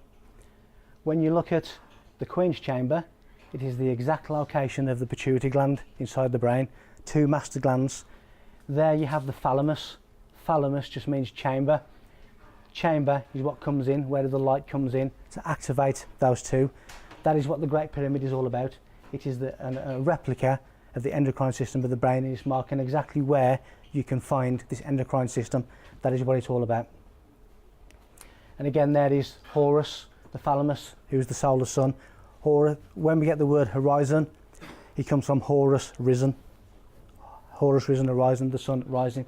When you look at the Queen's Chamber, it is the exact location of the pituitary gland inside the brain. Two master glands. There you have the thalamus. Thalamus just means chamber. Chamber is what comes in, where the light comes in to activate those two. That is what the Great Pyramid is all about. It is a replica of the endocrine system of the brain, and it's marking exactly where you can find this endocrine system. That is what it's all about. And again, there is Horus, the thalamus, who's the solar sun. Horus, when we get the word horizon, it comes from Horus risen. Horus risen, horizon, the sun rising.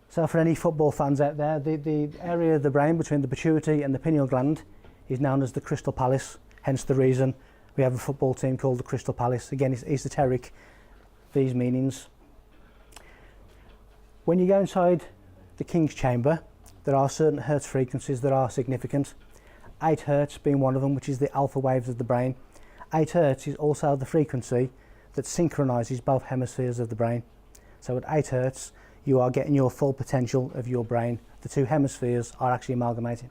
So for any football fans out there, the area of the brain between the pituitary and the pineal gland is known as the Crystal Palace, hence the reason we have a football team called the Crystal Palace. Again, it's esoteric these meanings. When you go inside the King's chamber, there are certain hertz frequencies that are significant. 8 hertz being one of them, which is the alpha waves of the brain. 8 hertz is also the frequency that synchronises both hemispheres of the brain. So at 8 hertz, you are getting your full potential of your brain. The two hemispheres are actually amalgamating.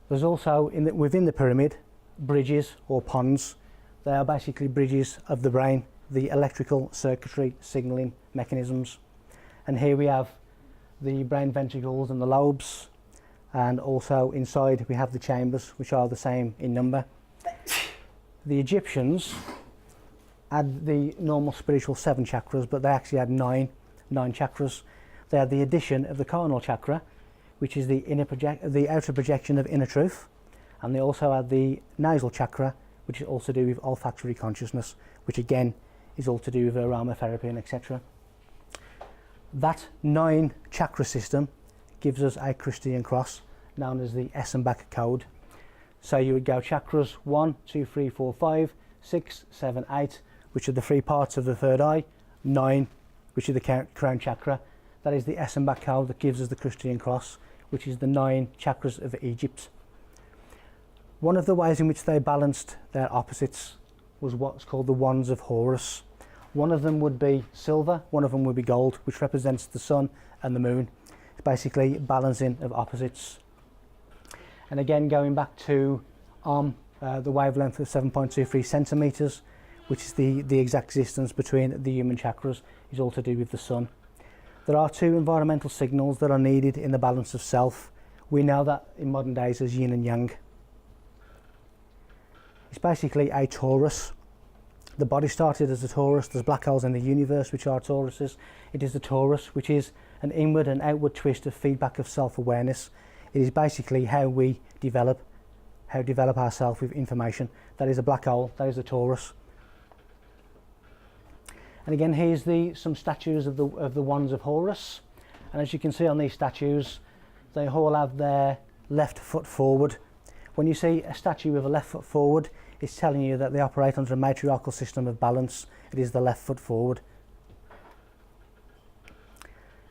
There's also, within the pyramid, bridges or ponds. They are basically bridges of the brain, the electrical circuitry signalling mechanisms. And here we have the brain ventricles and the lobes, and also inside we have the chambers, which are the same in number. The Egyptians had the normal spiritual 7 chakras, but they actually had nine chakras. They had the addition of the carnal chakra, which is the outer projection of inner truth, and they also had the nasal chakra, which is also to do with olfactory consciousness, which again is all to do with aromatherapy and etc. That 9 chakra system gives us a Christian cross known as the Essenbach code. So you would go chakras 1, 2, 3, 4, 5, 6, 7, 8, which are the 3 parts of the third eye, 9, which are the crown chakra. That is the Essenbach code that gives us the Christian cross, which is the 9 chakras of Egypt. One of the ways in which they balanced their opposites was what's called the wands of Horus. One of them would be silver, one of them would be gold, which represents the sun and the moon. It's basically balancing of opposites. And again, going back to the wavelength of 7.23 centimeters, which is the exact distance between the human chakras, is all to do with the sun. There are 2 environmental signals that are needed in the balance of self. We know that in modern days as yin and yang. It's basically a torus. The body started as a torus. There's black holes in the universe which are toruses. It is the torus, which is an inward and outward twist of feedback of self-awareness. It is basically how we develop ourselves with information. That is a black hole, that is a torus. And again, here's some statues of the wands of Horus. And as you can see on these statues, they all have their left foot forward. When you see a statue with a left foot forward, it's telling you that they operate under a matriarchal system of balance. It is the left foot forward.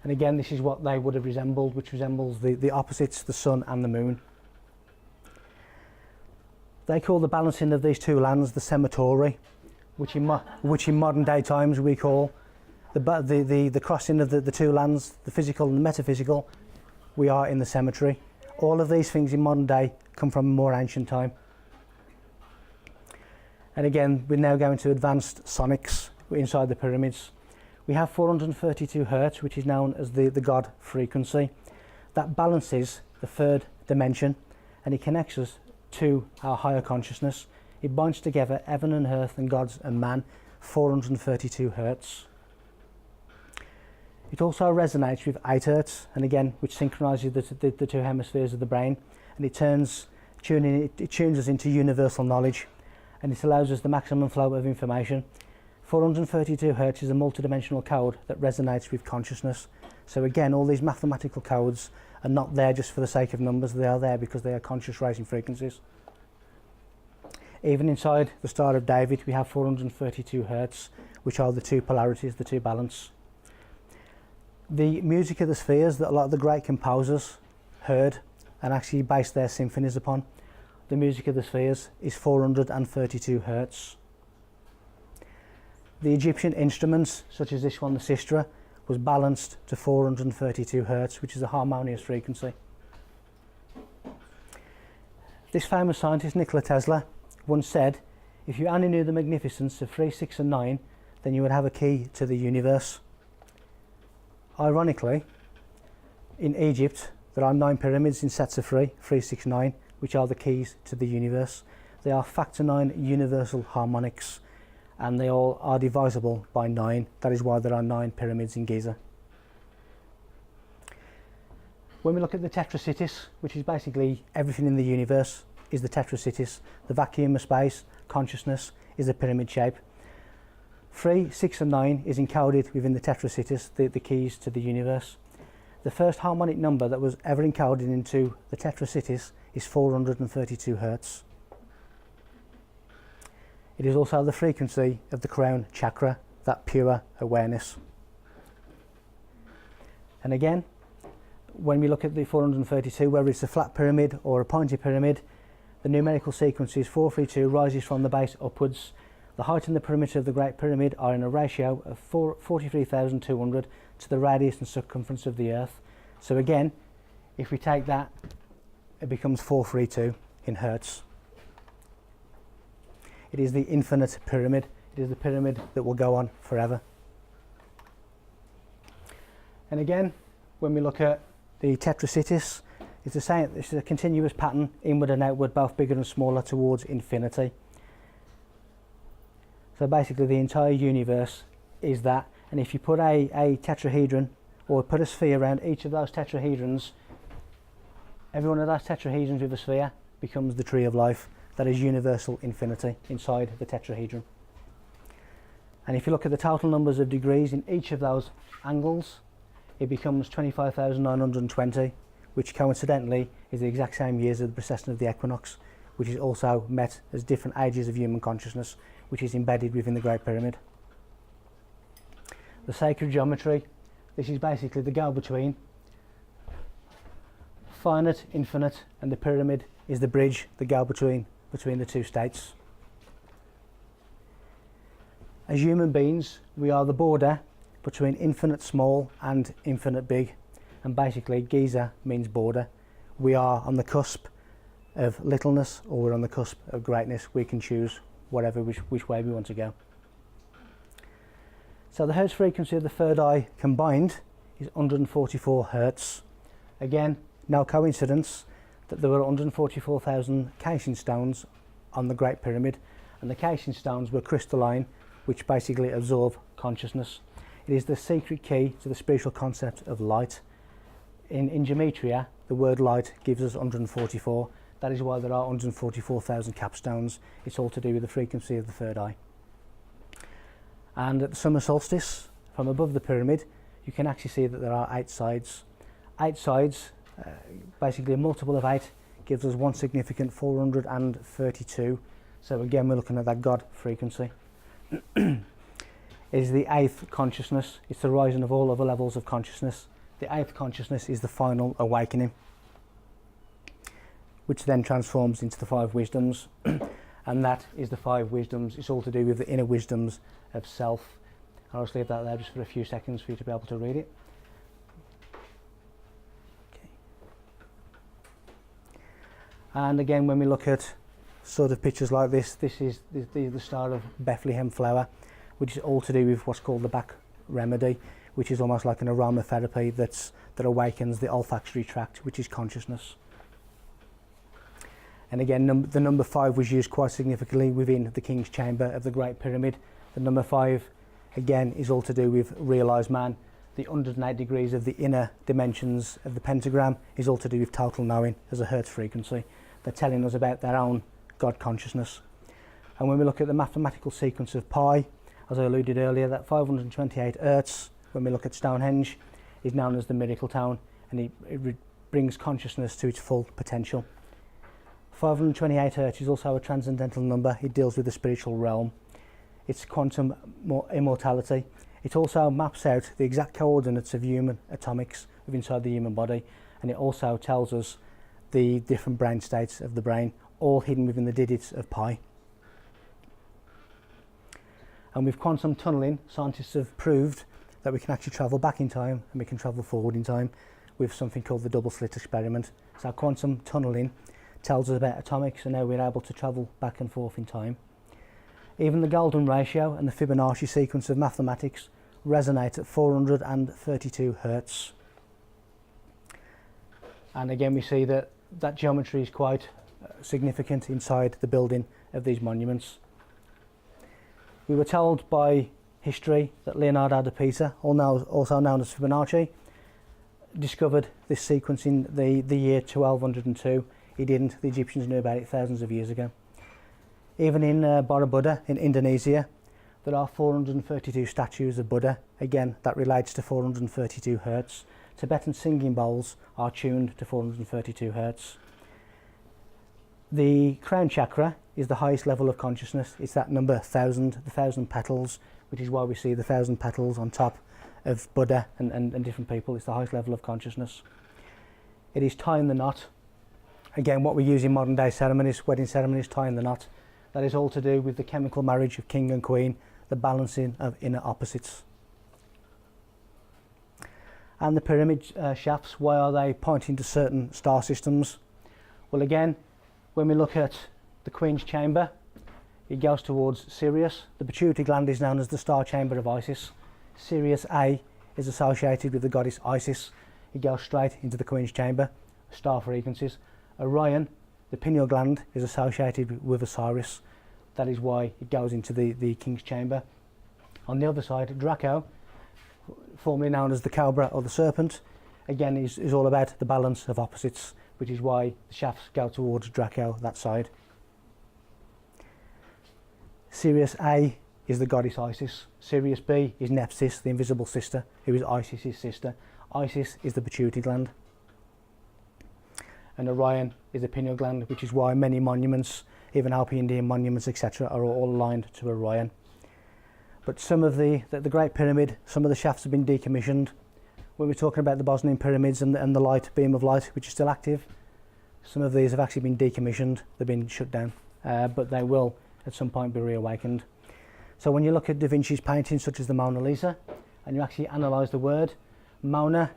And again, this is what they would have resembled, which resembles the opposites, the sun and the moon. They call the balancing of these 2 lands the sematori, which in modern day times we call the crossing of the 2 lands, the physical and the metaphysical. We are in the cemetery. All of these things in modern day come from a more ancient time. And again, we're now going to advanced sonics inside the pyramids. We have 432 hertz, which is known as the God frequency. That balances the 3rd dimension, and it connects us to our higher consciousness. It binds together heaven and earth and gods and man, 432 hertz. It also resonates with 8 hertz, and again, which synchronises the 2 hemispheres of the brain, and it tunes us into universal knowledge, and it allows us the maximum flow of information. 432 hertz is a multidimensional code that resonates with consciousness. So again, all these mathematical codes are not there just for the sake of numbers, they are there because they are conscious raising frequencies. Even inside the Star of David, we have 432 hertz, which are the 2 polarities, the 2 balance. The music of the spheres that a lot of the great composers heard and actually based their symphonies upon, the music of the spheres is 432 hertz. The Egyptian instruments, such as this one, the sistra, was balanced to 432 hertz, which is a harmonious frequency. This famous scientist, Nikola Tesla, once said, if you only knew the magnificence of 3, 6 and 9, then you would have a key to the universe. Ironically, in Egypt, there are 9 pyramids in sets of 3, 3, 6, 9, which are the keys to the universe. They are factor 9 universal harmonics, and they all are divisible by 9. That is why there are 9 pyramids in Giza. When we look at the tetrasitis, which is basically everything in the universe, is the tetrasitis. The vacuum of space, consciousness, is a pyramid shape. 3, 6 and 9 is encoded within the tetrasitis, the keys to the universe. The first harmonic number that was ever encoded into the tetrasitis is 432 hertz. It is also the frequency of the crown chakra, that pure awareness. And again, when we look at the 432, whether it's a flat pyramid or a pointy pyramid, the numerical sequence is 432, rises from the base upwards. The height and the perimeter of the Great Pyramid are in a ratio of 43,200 to the radius and circumference of the Earth. So again, if we take that, it becomes 432 in hertz. It is the infinite pyramid. It is the pyramid that will go on forever. And again, when we look at the tetrasitis, it's the same. This is a continuous pattern, inward and outward, both bigger and smaller, towards infinity. So basically the entire universe is that, and if you put a tetrahedron or put a sphere around each of those tetrahedrons, every one of those tetrahedrons with a sphere becomes the tree of life. That is universal infinity inside the tetrahedron. And if you look at the total numbers of degrees in each of those angles, it becomes 25,920, which coincidentally is the exact same years of the precession of the equinox, which is also met as different ages of human consciousness, which is embedded within the Great Pyramid. The sacred geometry, this is basically the go-between. Finite, infinite, and the pyramid is the bridge, the go-between between the two states. As human beings, we are the border between infinite small and infinite big, and basically Giza means border. We are on the cusp of littleness, or we're on the cusp of greatness. We can choose whatever which way we want to go. So the hertz frequency of the third eye combined is 144 hertz. Again, no coincidence that there were 144,000 casing stones on the Great Pyramid, and the casing stones were crystalline, which basically absorb consciousness. It is the secret key to the spiritual concept of light. In gematria, the word light gives us 144. That is why there are 144,000 capstones. It's all to do with the frequency of the third eye. And at the summer solstice, from above the pyramid, you can actually see that there are 8 sides. 8 sides, basically a multiple of 8, gives us one significant 432. So again, we're looking at that God frequency. It is the 8th consciousness. It's the rising of all other levels of consciousness. The 8th consciousness is the final awakening, which then transforms into the 5 wisdoms. And that is the 5 wisdoms. It's all to do with the inner wisdoms of self. I'll just leave that there just for a few seconds for you to be able to read it. Okay. And again, when we look at sort of pictures like this, this is the Star of Bethlehem flower, which is all to do with what's called the Bach remedy, which is almost like an aromatherapy that awakens the olfactory tract, which is consciousness. And again, the number 5 was used quite significantly within the King's Chamber of the Great Pyramid. The number 5, again, is all to do with realised man. The 108 degrees of the inner dimensions of the pentagram is all to do with total knowing as a hertz frequency. They're telling us about their own God consciousness. And when we look at the mathematical sequence of pi, as I alluded earlier, that 528 hertz, when we look at Stonehenge, is known as the miracle town, and it brings consciousness to its full potential. 528 hertz is also a transcendental number. It deals with the spiritual realm. It's quantum immortality. It also maps out the exact coordinates of human atomics inside the human body, and it also tells us the different brain states of the brain, all hidden within the digits of pi. And with quantum tunneling, scientists have proved that we can actually travel back in time and we can travel forward in time with something called the double slit experiment. So quantum tunneling tells us about atomics and how we're able to travel back and forth in time. Even the golden ratio and the Fibonacci sequence of mathematics resonate at 432 hertz. And again, we see that geometry is quite significant inside the building of these monuments. We were told by history that Leonardo da Pisa, also known as Fibonacci, discovered this sequence in the year 1202. He didn't. The Egyptians knew about it thousands of years ago. Even in Borobudur in Indonesia, there are 432 statues of Buddha. Again, that relates to 432 hertz. Tibetan singing bowls are tuned to 432 hertz. The crown chakra is the highest level of consciousness. It's that number 1,000, the 1,000 petals, which is why we see the 1,000 petals on top of Buddha and different people. It's the highest level of consciousness. It is tying the knot. Again, what we use in modern day ceremonies, wedding ceremonies, tying the knot. That is all to do with the chemical marriage of king and queen, the balancing of inner opposites. And the pyramid shafts, why are they pointing to certain star systems? Well, again, when we look at the Queen's chamber, it goes towards Sirius. The pituitary gland is known as the star chamber of Isis. Sirius A is associated with the goddess Isis. It goes straight into the Queen's chamber, star frequencies. Orion, the pineal gland, is associated with Osiris. That is why it goes into the King's chamber. On the other side, Draco, formerly known as the cobra or the serpent, again is all about the balance of opposites, which is why the shafts go towards Draco, that side. Sirius A is the goddess Isis. Sirius B is Nephthys, the invisible sister, who is Isis's sister. Isis is the pituitary gland. And Orion is the pineal gland, which is why many monuments, even Alpine Indian monuments, etc., are all aligned to Orion. But some of the Great Pyramid, some of the shafts have been decommissioned. When we're talking about the Bosnian pyramids and the light, beam of light, which is still active, some of these have actually been decommissioned, they've been shut down, but they will at some point be reawakened. So when you look at Da Vinci's paintings such as the Mona Lisa, and you actually analyse the word, Mona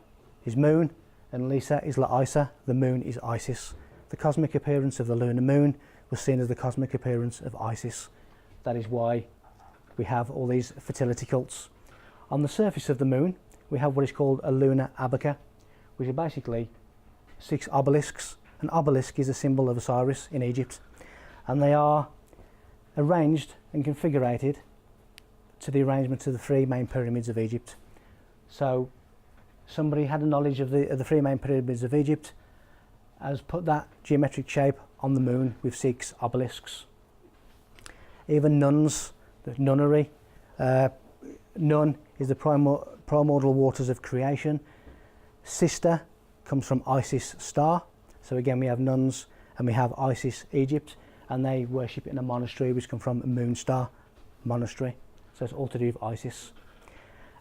is moon, and Lisa is La Isa, the moon is Isis. The cosmic appearance of the lunar moon was seen as the cosmic appearance of Isis. That is why we have all these fertility cults. On the surface of the moon, we have what is called a lunar abaca, which are basically 6 obelisks. An obelisk is a symbol of Osiris in Egypt, and they are arranged and configured to the arrangement of the 3 main pyramids of Egypt. So somebody had a knowledge of the 3 main pyramids of Egypt, has put that geometric shape on the moon with 6 obelisks. Even nuns, the nunnery, nun is the primordial waters of creation. Sister comes from Isis star. So again, we have nuns and we have Isis Egypt, and they worship in a monastery which come from a moon star monastery. So it's all to do with Isis.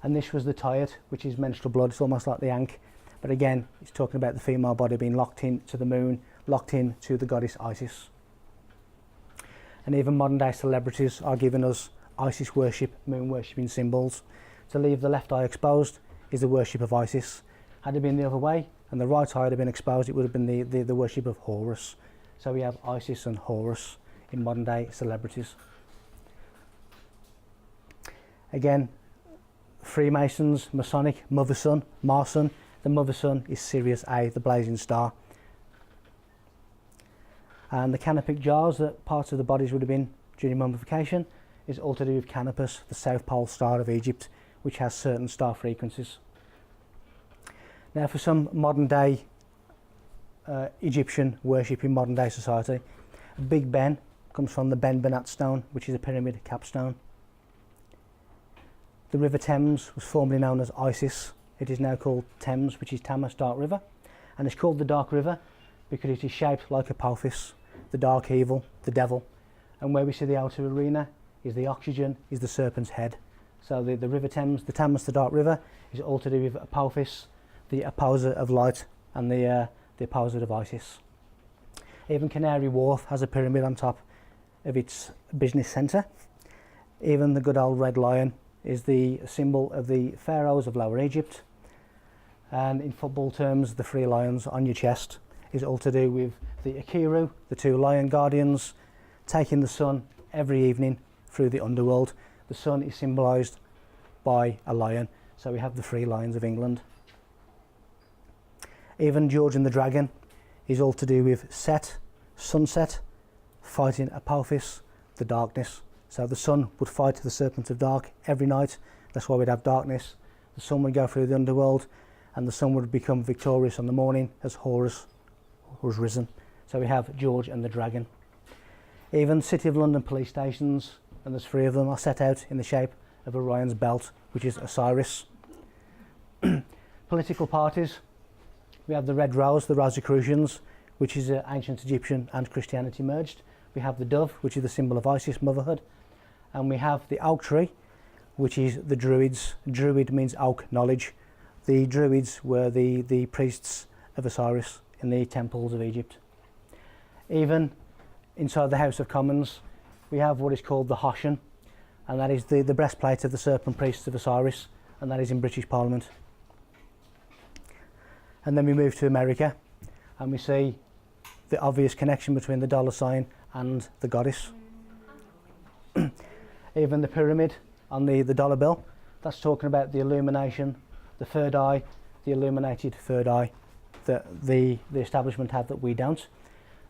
And this was the Tayat, which is menstrual blood. It's almost like the Ankh, but again, it's talking about the female body being locked in to the moon, locked in to the goddess Isis. And even modern day celebrities are giving us Isis worship, moon worshipping symbols. To leave the left eye exposed is the worship of Isis. Had it been the other way and the right eye had been exposed, it would have been the worship of Horus. So we have Isis and Horus in modern day celebrities. Again, Freemasons, Masonic, Mother Sun, Marsun. The Mother Sun is Sirius A, the blazing star. And the canopic jars that parts of the bodies would have been during mummification is all to do with Canopus, the South Pole star of Egypt, which has certain star frequencies. Now, for some modern day Egyptian worship in modern day society, Big Ben comes from the Ben Benat stone, which is a pyramid capstone. The River Thames was formerly known as Isis. It is now called Thames, which is Tamas Dark River, and it's called the Dark River because it is shaped like Apophis, the dark evil, the devil. And where we see the outer arena is the oxygen, is the serpent's head. So the River Thames, the Tamas, the Dark River, is all to do with Apophis, the opposer of light, and the opposer of Isis. Even Canary Wharf has a pyramid on top of its business centre. Even the good old red lion is the symbol of the pharaohs of Lower Egypt. And in football terms, the 3 lions on your chest is all to do with the Akiru, the 2 lion guardians, taking the sun every evening through the underworld. The sun is symbolised by a lion, so we have the 3 lions of England. Even George and the Dragon is all to do with Set, sunset, fighting Apophis, the darkness. So the sun would fight the serpent of dark every night. That's why we'd have darkness. The sun would go through the underworld, and the sun would become victorious on the morning as Horus was risen. So we have George and the Dragon. Even City of London police stations, and there's 3 of them, are set out in the shape of Orion's belt, which is Osiris. Political parties, we have the Red Rose, the Rosicrucians, which is ancient Egyptian and Christianity merged. We have the dove, which is the symbol of Isis, motherhood. And we have the oak tree, which is the Druids. Druid means oak, knowledge. The Druids were the priests of Osiris in the temples of Egypt. Even inside the House of Commons, we have what is called the Hoshen, and that is the breastplate of the serpent priests of Osiris, and that is in British Parliament. And then we move to America, and we see the obvious connection between the dollar sign and the goddess. Even the pyramid on the dollar bill, that's talking about the illumination, the third eye, the illuminated third eye that the establishment have that we don't.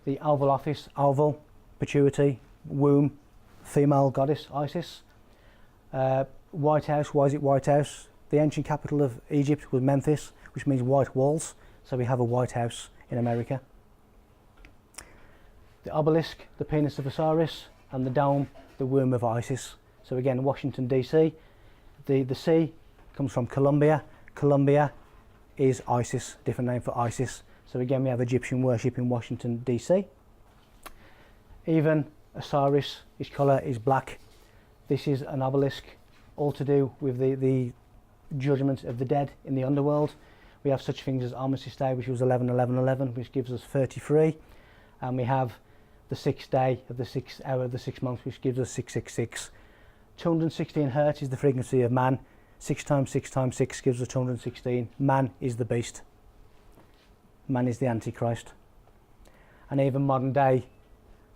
The Oval Office, oval, perpetuity, womb, female goddess Isis. White House, why is it White House? The ancient capital of Egypt was Memphis, which means white walls, so we have a White House in America. The obelisk, the penis of Osiris, and the dome, the womb of Isis. So again, Washington DC. The C comes from Columbia. Columbia is Isis, different name for Isis. So again, we have Egyptian worship in Washington DC. Even Osiris, his colour is black. This is an obelisk, all to do with the judgment of the dead in the underworld. We have such things as Armistice Day, which was 11/11/11, which gives us 33, and we have the 6th day of the 6th hour of the 6th month, which gives us 666. 216 hertz is the frequency of man. 6 times 6 times 6 gives us 216. Man is the beast. Man is the Antichrist. And even modern day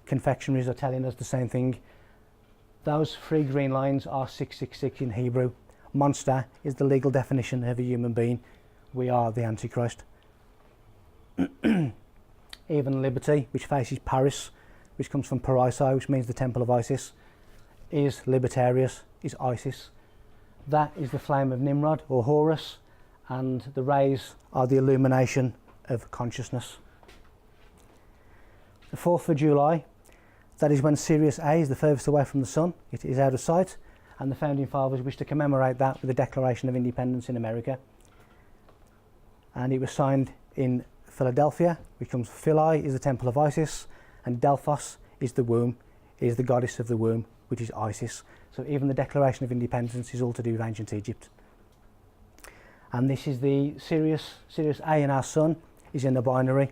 confectionaries are telling us the same thing. Those 3 green lines are 666 in Hebrew. Monster is the legal definition of a human being. We are the Antichrist. Even Liberty, which faces Paris, which comes from Parisi, which means the temple of Isis, is Libertarius, is Isis. That is the flame of Nimrod or Horus, and the rays are the illumination of consciousness. The 4th of July, that is when Sirius A is the furthest away from the sun. It is out of sight, and the founding fathers wish to commemorate that with the Declaration of Independence in America. And it was signed in Philadelphia, which comes Feeley is the temple of Isis, and Delphos is the womb, is the goddess of the womb, which is Isis. So even the Declaration of Independence is all to do with ancient Egypt. And this is the Sirius A in our sun is in the binary,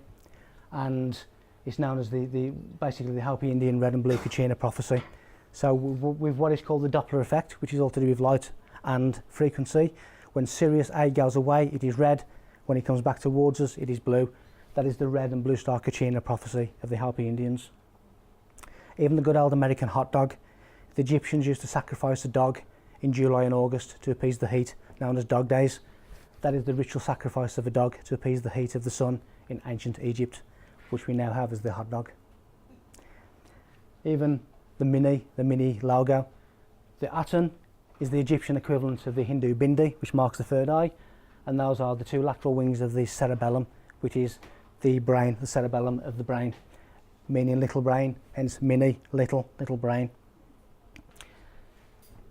and it's known as basically the Hopi Indian red and blue Kachina prophecy. So with what is called the Doppler effect, which is all to do with light and frequency, when Sirius A goes away, it is red. When it comes back towards us, it is blue. That is the red and blue star Kachina prophecy of the Hopi Indians. Even the good old American hot dog. The Egyptians used to sacrifice a dog in July and August to appease the heat, known as dog days. That is the ritual sacrifice of a dog to appease the heat of the sun in ancient Egypt, which we now have as the hot dog. Even the mini logo. The Aten is the Egyptian equivalent of the Hindu bindi, which marks the third eye, and those are the 2 lateral wings of the cerebellum, which is the brain, the cerebellum of the brain, meaning little brain, hence mini, little brain.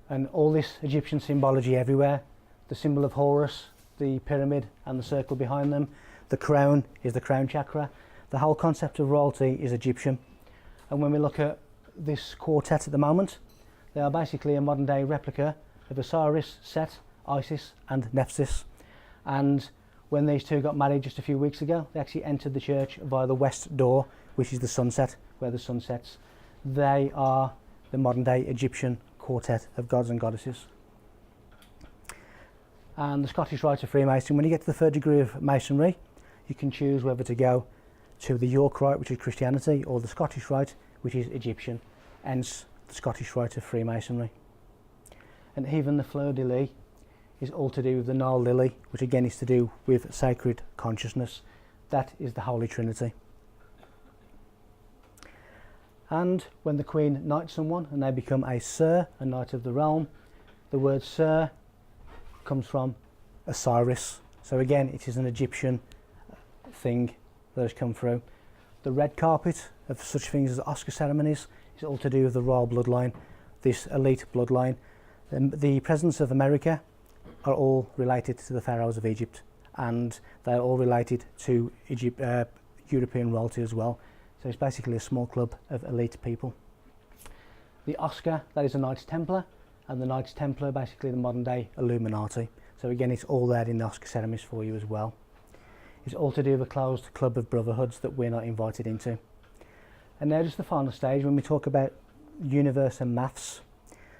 And all this Egyptian symbology everywhere, the symbol of Horus, the pyramid and the circle behind them, the crown is the crown chakra, the whole concept of royalty is Egyptian. And when we look at this quartet at the moment, they are basically a modern day replica of Osiris, Set, Isis and Nephthys. And when these 2 got married just a few weeks ago, they actually entered the church via the west door, which is the sunset, where the sun sets. They are the modern day Egyptian quartet of gods and goddesses. And the Scottish Rite of Freemason, when you get to the 3rd degree of Masonry, you can choose whether to go to the York Rite, which is Christianity, or the Scottish Rite, which is Egyptian, hence the Scottish Rite of Freemasonry. And even the fleur de lis is all to do with the Nile lily, which again is to do with sacred consciousness. That is the Holy Trinity. And when the Queen knights someone and they become a Sir, a Knight of the Realm, the word Sir comes from Osiris. So again, it is an Egyptian thing that has come through. The red carpet of such things as Oscar ceremonies is all to do with the royal bloodline, this elite bloodline. The presidents of America are all related to the pharaohs of Egypt, and they're all related to European royalty as well. So it's basically a small club of elite people. The Oscar, that is a Knights Templar, and the Knights Templar are basically the modern day Illuminati. So again, it's all there in the Oscar ceremonies for you as well. It's all to do with a closed club of brotherhoods that we're not invited into. And now just the final stage when we talk about universe and maths.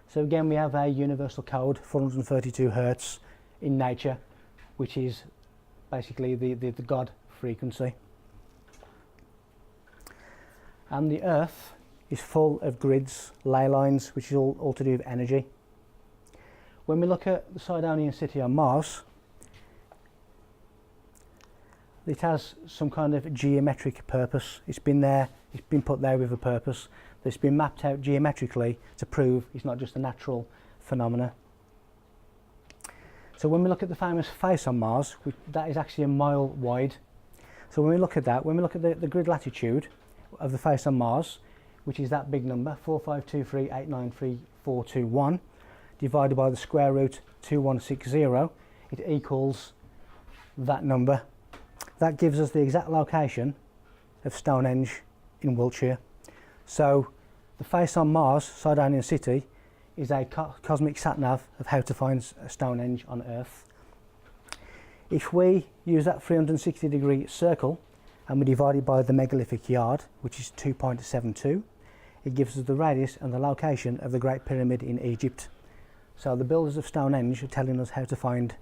So again, we have a universal code, 432 hertz in nature, which is basically the God frequency. And the Earth is full of grids, ley lines, which is all to do with energy. When we look at the Sidonian city on Mars, it has some kind of geometric purpose. It's been there, it's been put there with a purpose. It's been mapped out geometrically to prove it's not just a natural phenomena. So when we look at the famous face on Mars, that is actually a mile wide. So when we look at that, when we look at the grid latitude of the face on Mars, which is that big number, 4523893421, divided by the square root 2160, it equals that number. That gives us the exact location of Stonehenge in Wiltshire. So the face on Mars, Sidonian City, is a cosmic sat-nav of how to find Stonehenge on Earth. If we use that 360-degree circle and we divide it by the megalithic yard, which is 2.72, it gives us the radius and the location of the Great Pyramid in Egypt. So the builders of Stonehenge are telling us how to find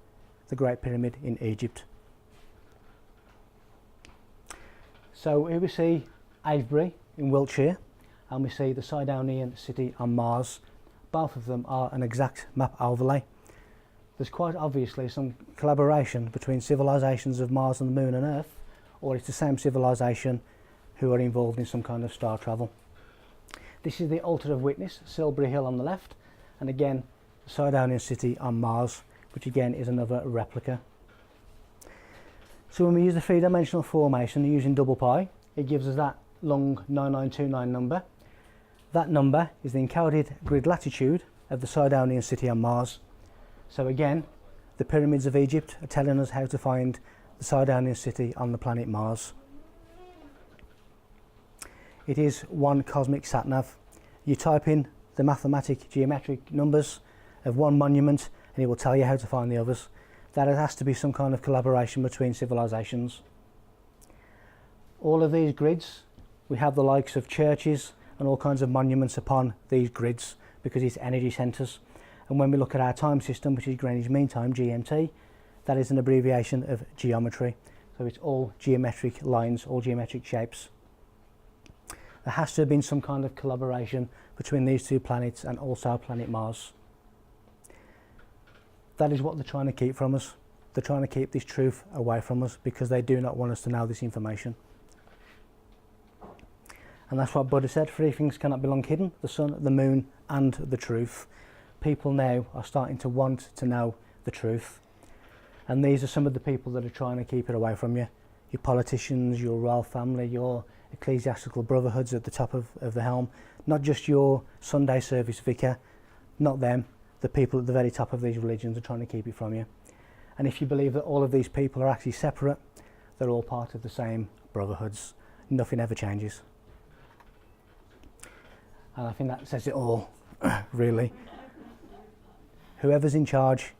the Great Pyramid in Egypt. So here we see Avebury in Wiltshire, and we see the Sidonian city on Mars. Both of them are an exact map overlay. There's quite obviously some collaboration between civilizations of Mars and the Moon and Earth, or it's the same civilization who are involved in some kind of star travel. This is the altar of witness, Silbury Hill on the left, and again the Sidonian city on Mars, which again is another replica. So when we use the three-dimensional formation using double pi, it gives us that long 9929 number. That number is the encoded grid latitude of the Sidonian city on Mars. So again, the pyramids of Egypt are telling us how to find the Sidonian city on the planet Mars. It is one cosmic sat-nav. You type in the mathematic geometric numbers of one monument and it will tell you how to find the others. That has to be some kind of collaboration between civilizations. All of these grids, we have the likes of churches and all kinds of monuments upon these grids because it's energy centres. And when we look at our time system, which is Greenwich Mean Time, GMT, that is an abbreviation of geometry. So it's all geometric lines, all geometric shapes. There has to have been some kind of collaboration between these two planets and also planet Mars. That is what they're trying to keep from us. They're trying to keep this truth away from us because they do not want us to know this information. And that's what Buddha said, three things cannot be long hidden: the sun, the moon and the truth. People now are starting to want to know the truth. And these are some of the people that are trying to keep it away from you. Your politicians, your royal family, your ecclesiastical brotherhoods at the top of the helm. Not just your Sunday service vicar, not them. The people at the very top of these religions are trying to keep it from you. And if you believe that all of these people are actually separate, they're all part of the same brotherhoods. Nothing ever changes. And I think that says it all, really. Whoever's in charge,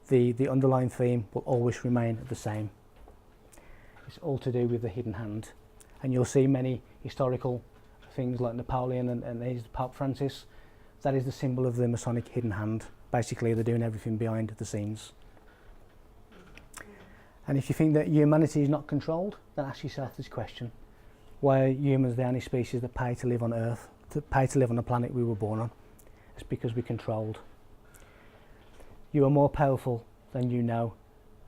the underlying theme will always remain the same. It's all to do with the hidden hand. And you'll see many historical things like Napoleon and there's Pope Francis. That is the symbol of the Masonic hidden hand. Basically, they're doing everything behind the scenes. And if you think that humanity is not controlled, then ask yourself this question. Why are humans the only species that pay to live on Earth, to pay to live on the planet we were born on? It's because we're controlled. You are more powerful than you know,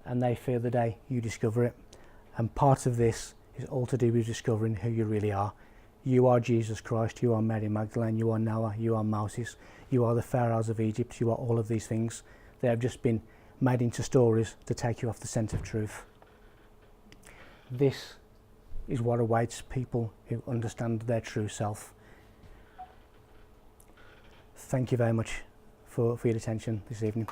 and they fear the day you discover it. And part of this is all to do with discovering who you really are. You are Jesus Christ, you are Mary Magdalene, you are Noah, you are Moses, you are the pharaohs of Egypt, you are all of these things. They have just been made into stories to take you off the scent of truth. This is what awaits people who understand their true self. Thank you very much for your attention this evening.